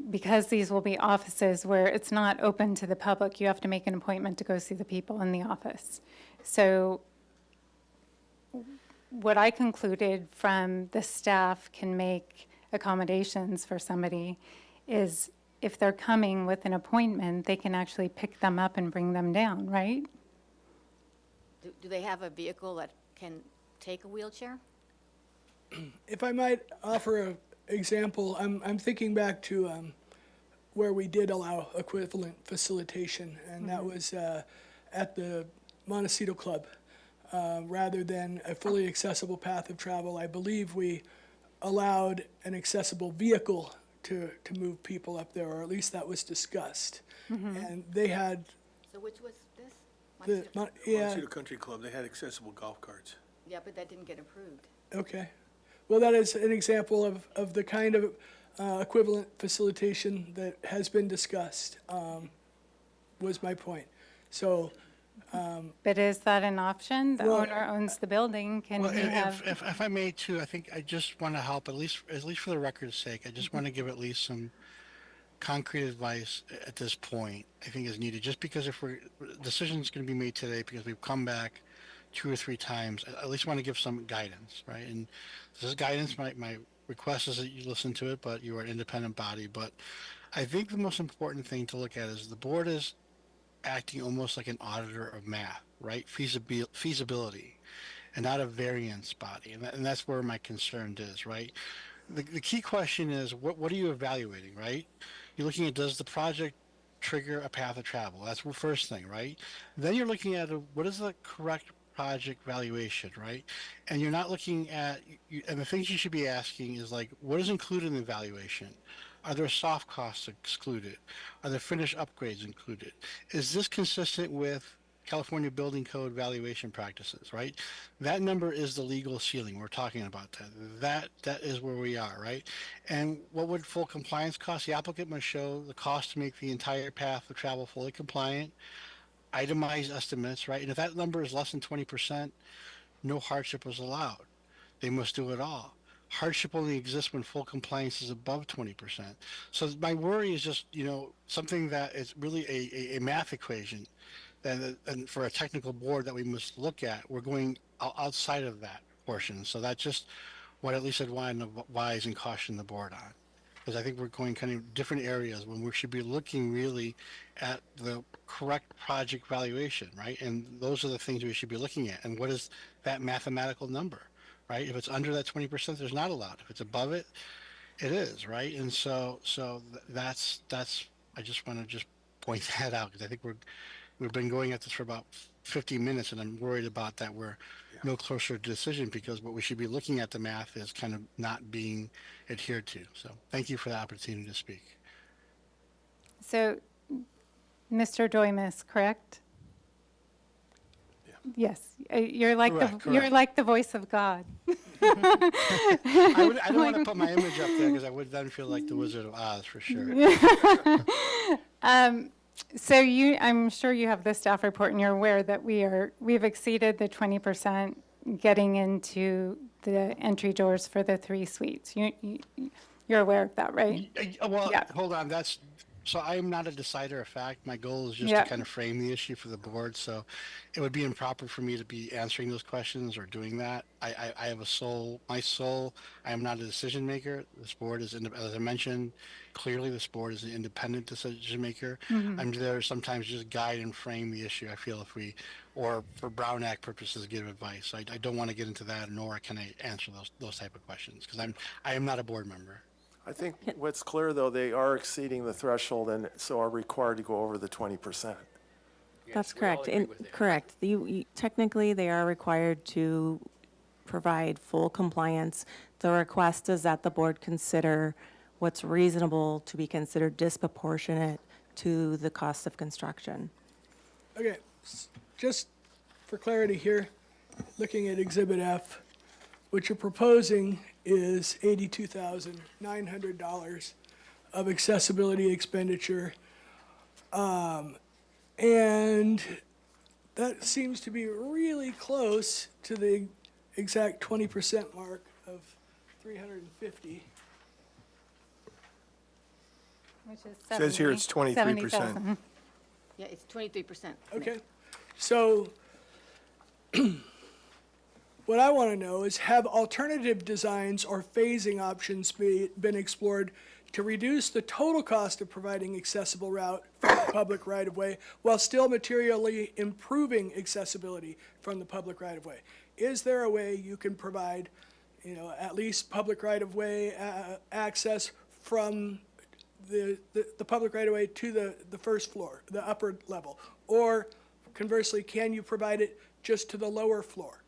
because these will be offices where it's not open to the public, you have to make an appointment to go see the people in the office. So what I concluded from the staff can make accommodations for somebody is if they're coming with an appointment, they can actually pick them up and bring them down, right? Do they have a vehicle that can take a wheelchair? If I might offer an example, I'm thinking back to where we did allow equivalent facilitation, and that was at the Montecito Club. Rather than a fully accessible path of travel, I believe we allowed an accessible vehicle to move people up there, or at least that was discussed. And they had So which was this? the, Montecito? yeah, Montecito Country Club, they had accessible golf carts. Yeah, but that didn't get approved. okay. Well, that is an example of the kind of equivalent facilitation that has been discussed, was my point. So, But is that an option? The Well- owner owns the building, can Well, he have? if I may too, I think I just want to help, at least for the record's sake, I just want to give at least some concrete advice at this point, I think is needed, just because if decision's going to be made today because we've come back 2 or 3 times, I at least want to give some guidance, right? And this is guidance, my request is that you listen to it, but you are an independent body. But I think the most important thing to look at is the board is acting almost like an auditor of math, right? Feasibility, and not a variance body. And that's where my concern is, right? The key question is, what are you evaluating, right? You're looking at, does the project trigger a path of travel? That's the first thing, right? Then you're looking at what is the correct project valuation, right? And you're not looking at, and the things you should be asking is like, what is included in the valuation? Are there soft costs excluded? Are there finished upgrades included? Is this consistent with California Building Code valuation practices, right? That number is the legal ceiling. We're talking about that. That is where we are, right? And what would full compliance cost? The applicant must show the cost to make the entire path of travel fully compliant, itemized estimates, right? And if that number is less than 20%, no hardship is allowed. They must do it all. Hardship only exists when full compliance is above 20%. So my worry is just, something that is really a math equation, and for a technical board that we must look at, we're going outside of that portion. So that's just what at least I'd want to advise and caution the board on. Because I think we're going kind of different areas when we should be looking really at the correct project valuation, right? And those are the things we should be looking at. And what is that mathematical number, right? If it's under that 20%, there's not allowed. If it's above it, it is, right? And so that's I just want to just point that out, because I think we've been going at this for about 50 minutes, and I'm worried about that we're no closer to decision, because what we should be looking at, the math, is kind of not being adhered to. So thank you for the opportunity to speak. So, Mr. Doimus, correct? Yeah. Yes, you're like Correct, you're correct. like the voice of God. I don't want to put my image up there, because I would then feel like the Wizard of Oz for sure. So I'm sure you have the staff report, and you're aware that we've exceeded the 20% getting into the entry doors for the 3 suites. You're aware of that, right? Well, Yeah. hold on. So I am not a decider of fact. My goal is just Yeah. to kind of frame the issue for the board. So it would be improper for me to be answering those questions or doing that. I have my soul, I am not a decision maker. This board is, as I mentioned, clearly this board is an independent decision maker. I'm there sometimes just guide and frame the issue. I feel or for Brown Act purposes, give advice. I don't want to get into that, nor can I answer those type of questions, because I am not a board member. I think what's clear, though, they are exceeding the threshold and so are required to go over the 20%. That's correct. Correct. Technically, they are required to provide full compliance. The request is that the board consider what's reasonable to be considered disproportionate to the cost of construction. Okay, just for clarity here, looking at Exhibit F, what you're proposing is $82,900 of accessibility expenditure, and that seems to be really close to the exact 20% mark of 350. Which is Says here it's 23%. 70,000. Yeah, it's 23%. Okay, so what I want to know is, have alternative designs or phasing options been explored to reduce the total cost of providing accessible route from the public right-of-way while still materially improving accessibility from the public right-of-way? Is there a way you can provide, at least public right-of-way access from the public right-of-way to the first floor, the upper level? Or conversely, can you provide it just to the lower floor?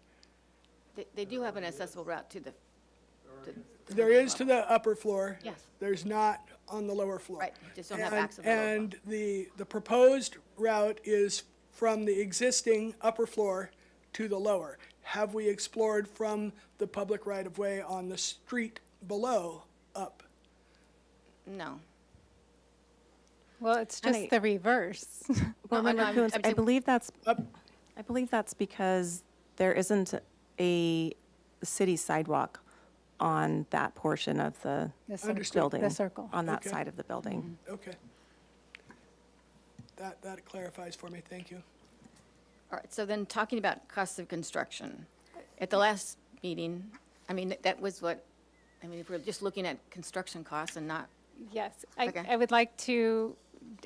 They do have an accessible route to the, There is to the upper floor. Yes. There's not on the lower floor. right, just don't have And- access to the lower floor. And the proposed route is from the existing upper floor to the lower. Have we explored from the public right-of-way on the street below up? No. Well, it's And just the reverse. Board no, Member I'm Coons, I saying- believe that's, Up. I believe that's because there isn't a city sidewalk on that portion of the The cir- Understood. building. The circle. On that Okay. side of the building. Okay. That clarifies for me, thank you. All right, so then talking about costs of construction. At the last meeting, I mean, that was what, I mean, if we're just looking at construction costs and not, Yes, Okay. I would like to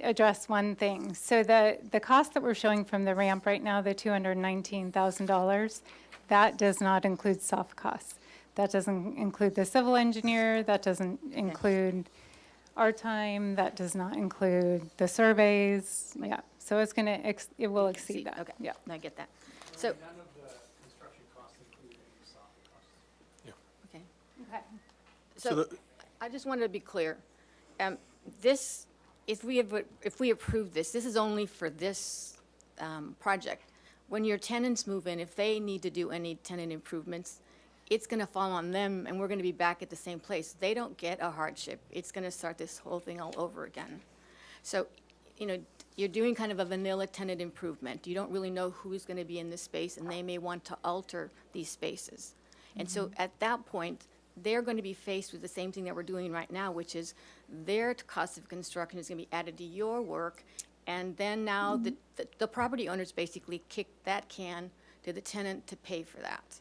address one thing. So the cost that we're showing from the ramp right now, the $219,000, that does not include soft costs. That doesn't include the civil engineer, that doesn't include our time, that does not include the surveys. Yeah, so it's going to, it will exceed that. okay, Yeah. I get that. So, None of the construction costs include any soft costs. okay. Okay. So So the- I just wanted to be clear. This, if we approve this, this is only for this project. When your tenants move in, if they need to do any tenant improvements, it's going to fall on them, and we're going to be back at the same place. They don't get a hardship. It's going to start this whole thing all over again. So, you're doing kind of a vanilla tenant improvement. You don't really know who's going to be in this space, and they may want to alter these spaces. And so at that point, they're going to be faced with the same thing that we're doing right now, which is their cost of construction is going to be added to your work, and then now the property owners basically kick that can to the tenant to pay for that.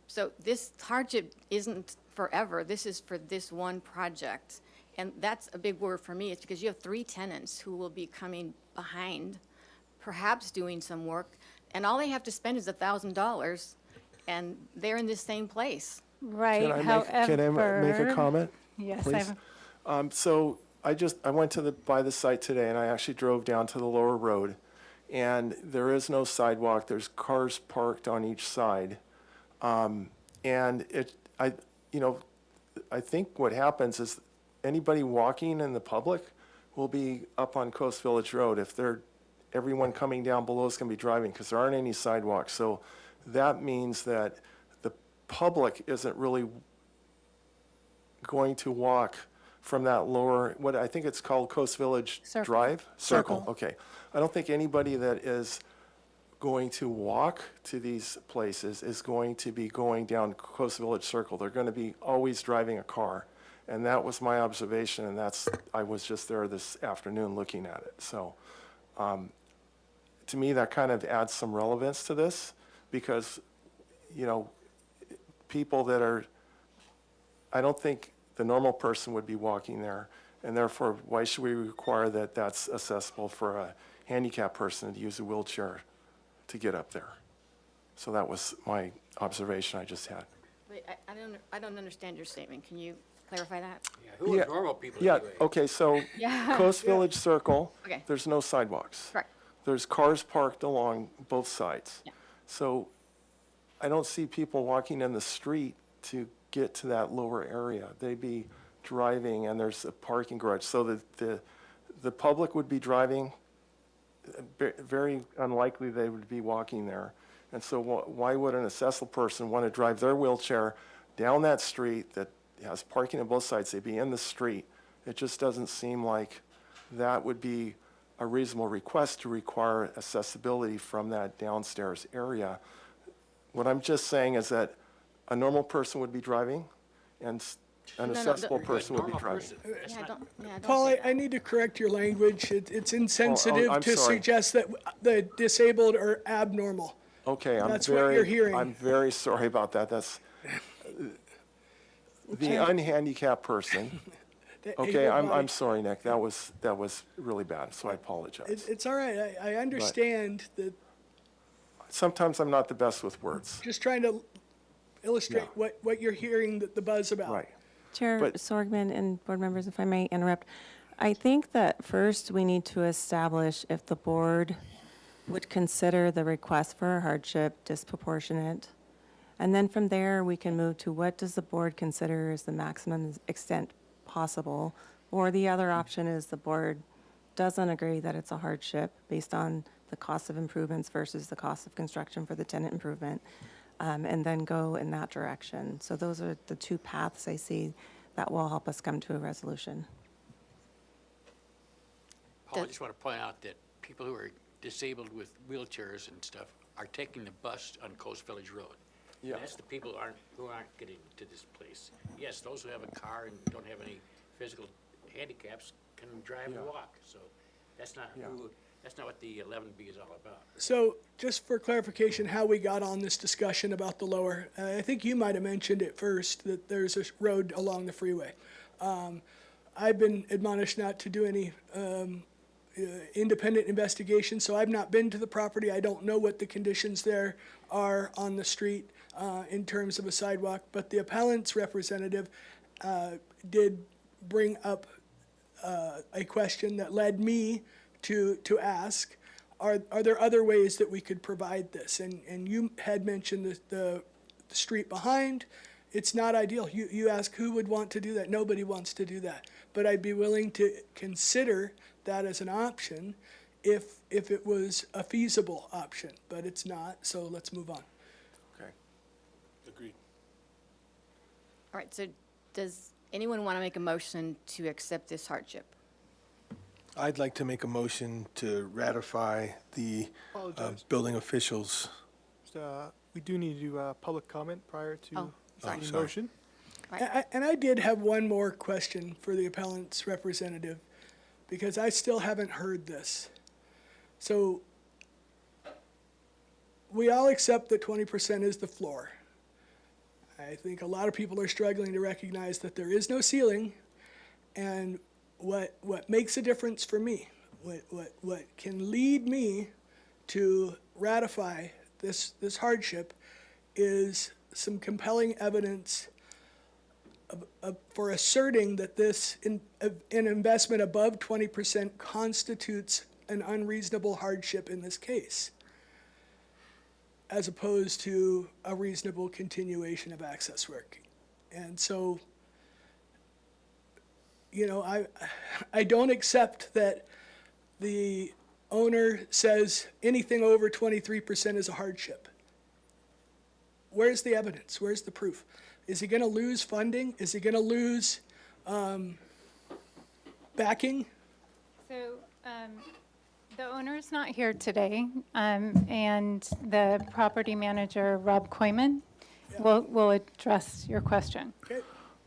So this hardship isn't forever. This is for this one project. And that's a big word for me. It's because you have 3 tenants who will be coming behind, perhaps doing some work, and all they have to spend is $1,000, and they're in the same place. Right, Can I make a comment? Yes, please? So I went by the site today, and I actually drove down to the lower road, and there is no sidewalk. There's cars parked on each side. And I think what happens is anybody walking in the public will be up on Coast Village Road. Everyone coming down below is going to be driving because there aren't any sidewalks. So that means that the public isn't really going to walk from that lower, what I think it's called Coast Village Circle. Drive? Circle. Okay. I don't think anybody that is going to walk to these places is going to be going down Coast Village Circle. They're going to be always driving a car. And that was my observation, and I was just there this afternoon looking at it. So to me, that kind of adds some relevance to this because, people that are, I don't think the normal person would be walking there, and therefore, why should we require that that's accessible for a handicapped person to use a wheelchair to get up there? So that was my observation I just had. Wait, I don't understand your statement. Can you clarify that? Who Yeah, are normal people Yeah, anyway? okay, so Yeah. Coast Village Circle, Okay. there's no sidewalks. Correct. There's cars parked along both sides. Yeah. So I don't see people walking in the street to get to that lower area. They'd be driving, and there's a parking garage. So the public would be driving, very unlikely they would be walking there. And so why would an accessible person want to drive their wheelchair down that street that has parking on both sides? They'd be in the street. It just doesn't seem like that would be a reasonable request to require accessibility from that downstairs area. What I'm just saying is that a normal person would be driving and an No, no, accessible the- person would be Normal driving. person. That's Yeah, not- don't Paul, say I that. need to correct your language. It's insensitive I'm to sorry. suggest that the disabled are abnormal. Okay, That's what you're hearing. I'm very sorry about that. That's the unhandicapped person. The Okay, I'm able-bodied- sorry, Nick. That was really bad, so I apologize. It's all right. I understand that. Sometimes I'm not the best with words. Just trying to illustrate Yeah. what you're hearing the buzz about. Right. Chair But- Sorgman and board members, if I may interrupt, I think that first we need to establish if the board would consider the request for a hardship disproportionate. And then from there, we can move to what does the board consider is the maximum extent possible? Or the other option is the board doesn't agree that it's a hardship based on the cost of improvements versus the cost of construction for the tenant improvement, and then go in that direction. So those are the two paths I see that will help us come to a resolution. Paul, I just want to point out that people who are disabled with wheelchairs and stuff are taking the bus on Coast Village Road. Yeah. That's the people who aren't getting to this place. Yes, those who have a car and don't have any physical handicaps can drive and Yeah. walk, so that's not Yeah. that's not what the 11B is all about. So just for clarification, how we got on this discussion about the lower, I think you might have mentioned it first, that there's a road along the freeway. I've been admonished not to do any independent investigation, so I've not been to the property. I don't know what the conditions there are on the street in terms of a sidewalk, but the appellant's representative did bring up a question that led me to ask, are there other ways that we could provide this? And you had mentioned the street behind. It's not ideal. You ask who would want to do that. Nobody wants to do that. But I'd be willing to consider that as an option if it was a feasible option, but it's not, so let's move on. Okay. Agreed. All right, so does anyone want to make a motion to accept this hardship? I'd like to make a motion to ratify the Apologize. building officials. We do need to do public comment prior to Oh, sorry. the sorry. motion. And I did have one more question for the appellant's representative, because I still haven't heard this. So we all accept that 20% is the floor. I think a lot of people are struggling to recognize that there is no ceiling, and what makes a difference for me, what can lead me to ratify this hardship is some compelling evidence for asserting that an investment above 20% constitutes an unreasonable hardship in this case, as opposed to a reasonable continuation of access work. And so, you know, I don't accept that the owner says anything over 23% is a hardship. Where's the evidence? Where's the proof? Is he going to lose funding? Is he going to lose backing? So, the owner's not here today, and the property manager, Rob Koyman, will address your question. Okay.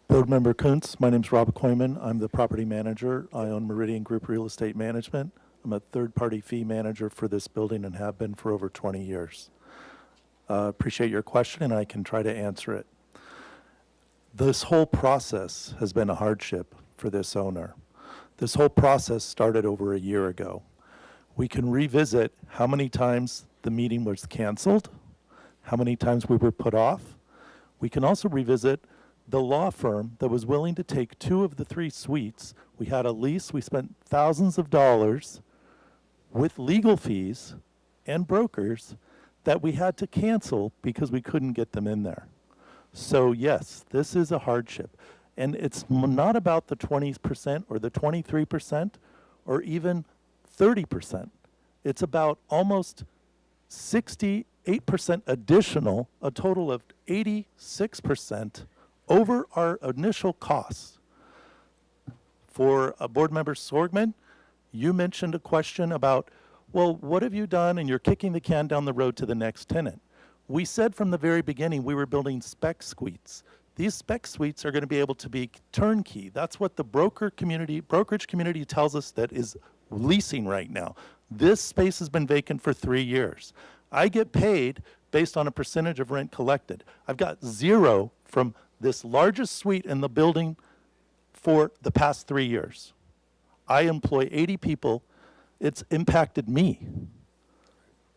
Board Member Kuntz, my name's Rob Koyman. I'm the property manager. I own Meridian Group Real Estate Management. I'm a third-party fee manager for this building and have been for over 20 years. Appreciate your question, and I can try to answer it. This whole process has been a hardship for this owner. This whole process started over a year ago. We can revisit how many times the meeting was canceled, how many times we were put off. We can also revisit the law firm that was willing to take 2 of the 3 suites. We had a lease, we spent thousands of dollars with legal fees and brokers that we had to cancel because we couldn't get them in there. So yes, this is a hardship. And it's not about the 20% or the 23% or even 30%. It's about almost 68% additional, a total of 86% over our initial costs. For Board Member Sorgman, You mentioned a question about, well, what have you done? And you're kicking the can down the road to the next tenant. We said from the very beginning we were building spec suites. These spec suites are going to be able to be turnkey. That's what the brokerage community tells us that is leasing right now. This space has been vacant for 3 years. I get paid based on a percentage of rent collected. I've got 0 from this largest suite in the building for the past 3 years. I employ 80 people. It's impacted me.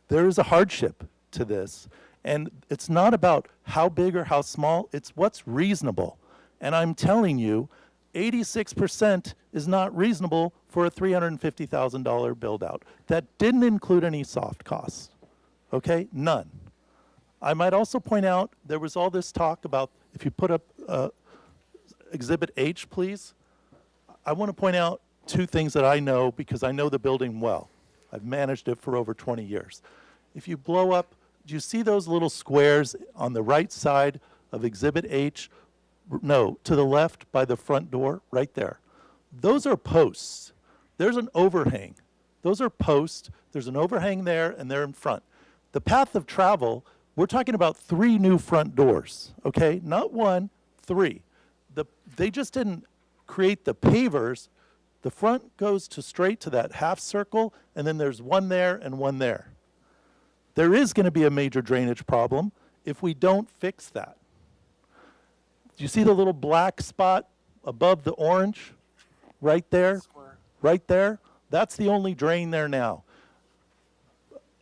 There is a hardship to this. And it's not about how big or how small, it's what's reasonable. And I'm telling you, 86% is not reasonable for a $350,000 build out. That didn't include any soft costs. Okay? None. I might also point out there was all this talk about, if you put up Exhibit H, please. I want to point out 2 things that I know because I know the building well. I've managed it for over 20 years. If you blow up, do you see those little squares on the right side of Exhibit H? No, to the left by the front door, right there. Those are posts. There's an overhang. Those are posts. There's an overhang there, and they're in front. The path of travel, we're talking about 3 new front doors, okay? Not 1, 3. They just didn't create the pavers. The front goes straight to that half circle, and then there's 1 there and 1 there. There is going to be a major drainage problem if we don't fix that. Do you see the little black spot above the orange? Right there? Right there? That's the only drain there now.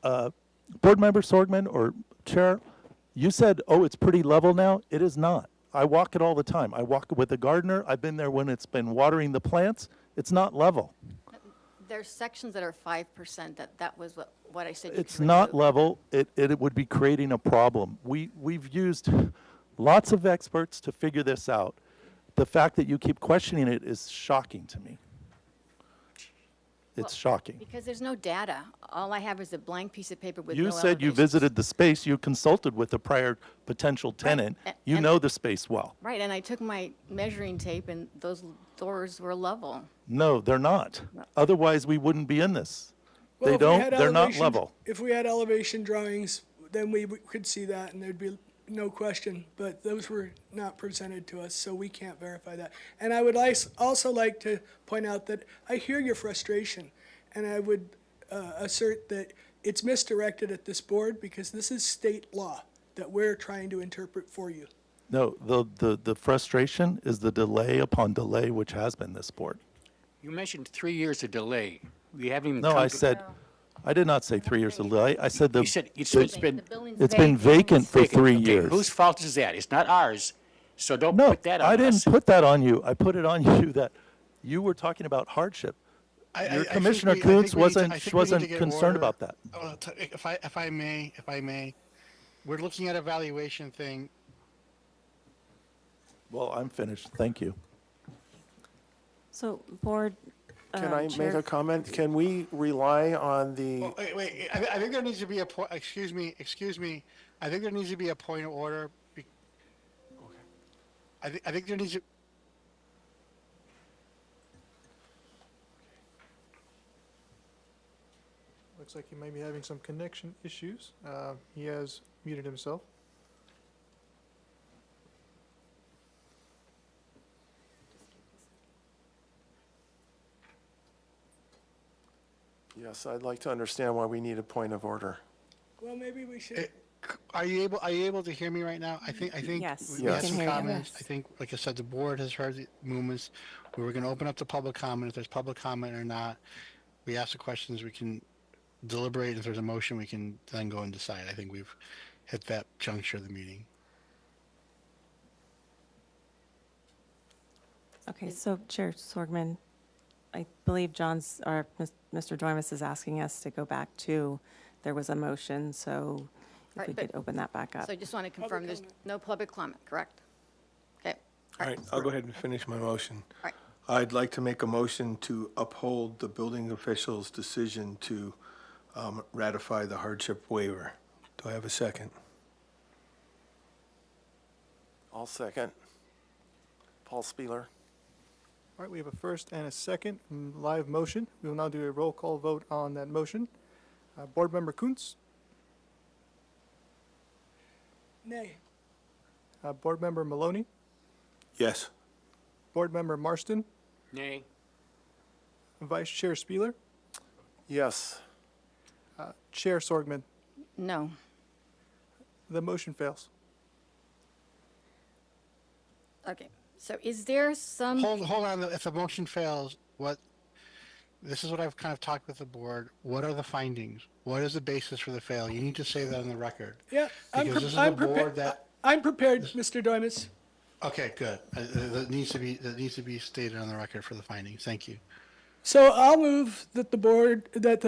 Board Member Sorgman or Chair, you said, oh, it's pretty level now. It is not. I walk it all the time. I walk it with a gardener. I've been there when it's been watering the plants. It's not level. There's sections that are 5%, that was what I said. you It's could not remove. level. It would be creating a problem. We've used lots of experts to figure this out. The fact that you keep questioning it is shocking to me. It's shocking. Because there's no data. All I have is a blank piece of paper with no You said you elevations. visited the space, you consulted with a prior potential tenant. You and- know the space well. Right, and I took my measuring tape, and those doors were level. No, they're not. Otherwise, we wouldn't be in this. Well, They if we don't, had they're not elevation- level. If we had elevation drawings, then we could see that and there'd be no question, but those were not presented to us, so we can't verify that. And I would also like to point out that I hear your frustration, and I would assert that it's misdirected at this board because this is state law that we're trying to interpret for you. No, the frustration is the delay upon delay, which has been this board. You mentioned 3 years of delay. We haven't even No, come I to- said, I did not say 3 years of delay. I said You said it's been, The building's it's been vacant for 3 okay, years. whose fault is that? It's not ours, so don't No, put that on us. I didn't put that on you. I put it on you that you were talking about hardship. Your Commissioner Kuntz wasn't concerned about that. If I may, we're looking at a valuation thing. Well, I'm finished. Thank you. So, Board Can I make Chair- a comment? Can we rely on the, Well, wait, I think there needs to be a point, excuse me, I think there needs to be a point of order. I think there needs to. Looks like he might be having some connection issues. He has muted himself. yes, I'd like to understand why we need a point of order. Well, maybe we should. Are you able to hear me right now? I think Yes, we we had can some hear you. comments. I think, like I said, the board has heard the movements. We were gonna open up the public comment, if there's public comment or not. We ask the questions, we can deliberate. If there's a motion, we can then go and decide. I think we've hit that juncture of the meeting. Okay, so Chair Sorgman, I believe Mr. Doimus is asking us to go back to, there was a motion, so if Right, we but- could open that back up. So I just want to confirm, there's no public comment, correct? Okay. All right, I'll go ahead and finish my motion. All right. I'd like to make a motion to uphold the building official's decision to ratify the hardship waiver. Do I have a second? I'll second. Paul Spieler. All right, we have a first and a second live motion. We will now do a roll call vote on that motion. Board Member Kuntz, Nay. Board Member Maloney, Yes. Board Member Marston, Nay. Vice Chair Spieler, Yes. Chair Sorgman. No. The motion fails. Okay, so is there some? Hold on, if the motion fails, this is what I've kind of talked with the board. What are the findings? What is the basis for the fail? You need to say that on the record. Yeah, Because this is a board prepared. that, I'm prepared, Mr. Doimus. okay, good. That needs to be stated on the record for the findings. Thank you. So I'll move that the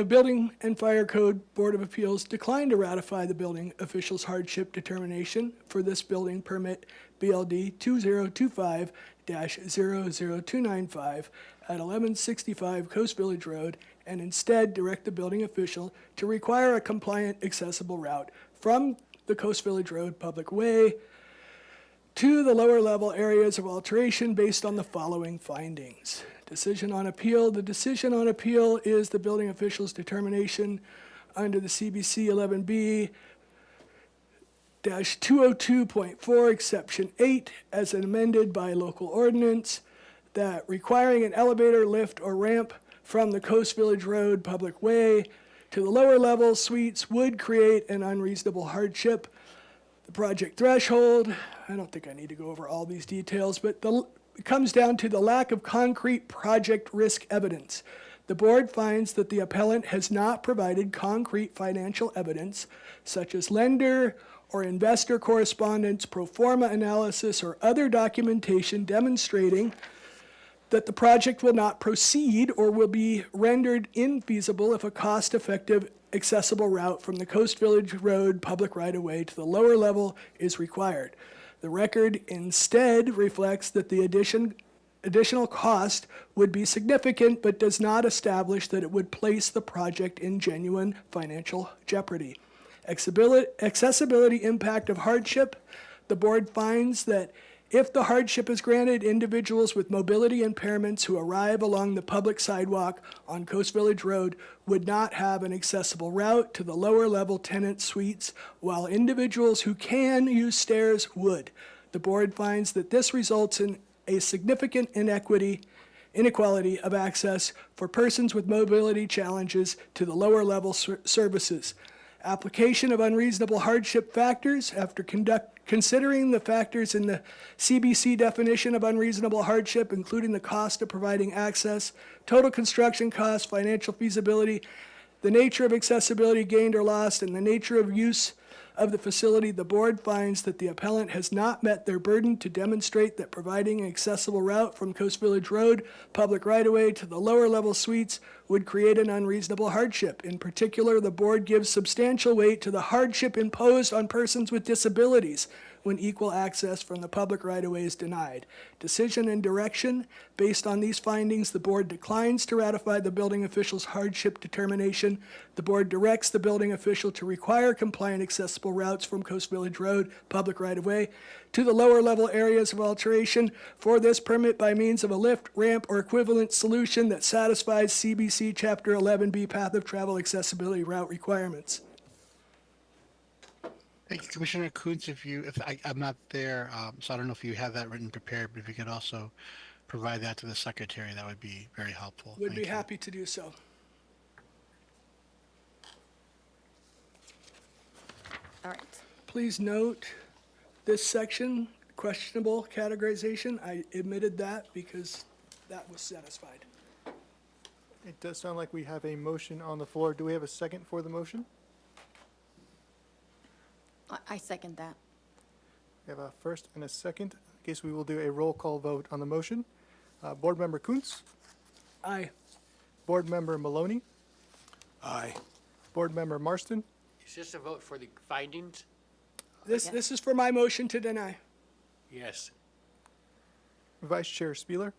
Building and Fire Code Board of Appeals decline to ratify the building official's hardship determination for this building permit BLD 2025-00295 at 1165 Coast Village Road, and instead direct the building official to require a compliant accessible route from the Coast Village Road public way to the lower level areas of alteration based on the following findings. Decision on appeal. The decision on appeal is the building official's determination under the CBC 11B -202.4 exception 8 as amended by local ordinance that requiring an elevator, lift, or ramp from the Coast Village Road public way to the lower level suites would create an unreasonable hardship. The project threshold, I don't think I need to go over all these details, but it comes down to the lack of concrete project risk evidence. The board finds that the appellant has not provided concrete financial evidence, such as lender or investor correspondence, pro forma analysis, or other documentation demonstrating that the project will not proceed or will be rendered infeasible if a cost-effective accessible route from the Coast Village Road public right-of-way to the lower level is required. The record instead reflects that the additional cost would be significant, but does not establish that it would place the project in genuine financial jeopardy. Accessibility impact of hardship. The board finds that if the hardship is granted, individuals with mobility impairments who arrive along the public sidewalk on Coast Village Road would not have an accessible route to the lower level tenant suites, while individuals who can use stairs would. The board finds that this results in a significant inequality of access for persons with mobility challenges to the lower level services. Application of unreasonable hardship factors. After considering the factors in the CBC definition of unreasonable hardship, including the cost of providing access, total construction cost, financial feasibility, the nature of accessibility gained or lost, and the nature of use of the facility, the board finds that the appellant has not met their burden to demonstrate that providing an accessible route from Coast Village Road, public right-of-way, to the lower level suites would create an unreasonable hardship. In particular, the board gives substantial weight to the hardship imposed on persons with disabilities when equal access from the public right-of-way is denied. Decision and direction. Based on these findings, the board declines to ratify the building official's hardship determination. The board directs the building official to require compliant accessible routes from Coast Village Road, public right-of-way, to the lower level areas of alteration for this permit by means of a lift, ramp, or equivalent solution that satisfies CBC Chapter 11B Path of Travel Accessibility Route requirements. Hey, Commissioner Kuntz, I'm not there, so I don't know if you have that written prepared, but if you could also provide that to the secretary, that would be very helpful. Would Thank be you. happy to do so. All right. Please note this section, questionable categorization. I omitted that because that was satisfied. It does sound like we have a motion on the floor. Do we have a second for the motion? I second that. We have a first and a second. In case we will do a roll call vote on the motion. Board Member Kuntz, Aye. Board Member Maloney, Aye. Board Member Marston, Is this a vote for the findings? This is for my motion to deny. Yes. Vice Chair Spieler,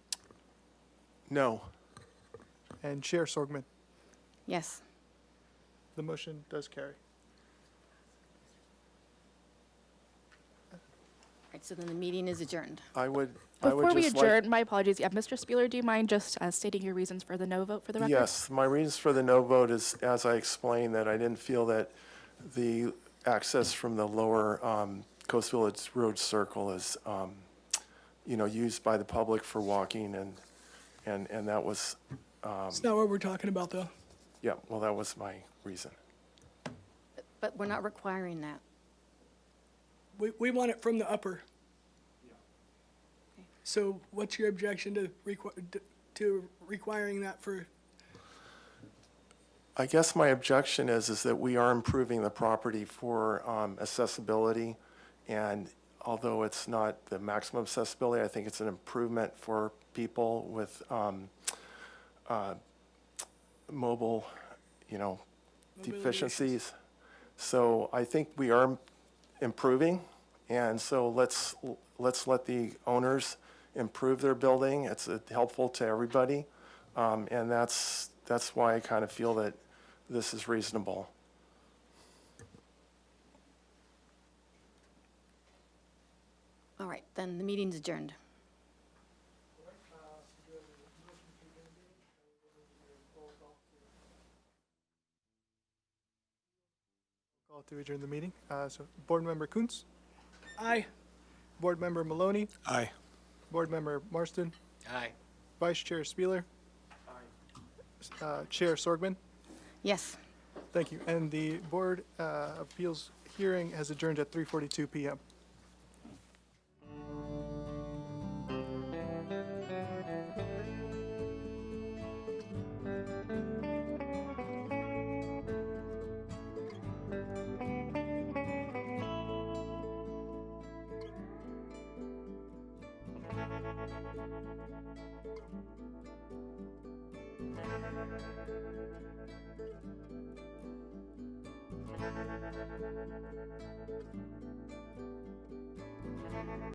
No. and Chair Sorgman. Yes. The motion does carry. right, so then the meeting is adjourned. I would Before we just like. adjourn, my apologies. Yeah, Mr. Spieler, do you mind just stating your reasons for the no vote for the record? Yes, my reasons for the no vote is, as I explained, that I didn't feel that the access from the lower Coast Village Road Circle is, used by the public for walking, and that was, It's not what we're talking about, though. yeah, well, that was my reason. But we're not requiring that. We want it from the upper. So what's your objection to requiring that for, I guess my objection is that we are improving the property for accessibility, and although it's not the maximum accessibility, I think it's an improvement for people with mobile, deficiencies. So I think we are improving, and so let's let the owners improve their building. It's helpful to everybody, and that's why I kind of feel that this is reasonable. All right, then the meeting's adjourned. Call to adjourn the meeting. So Board Member Kuntz, aye? Board Member Maloney, Aye. Board Member Marston, Aye. Vice Chair Spieler, Chair Sorgman. Yes. Thank you. And the Board Appeals hearing has adjourned at 3:42 PM.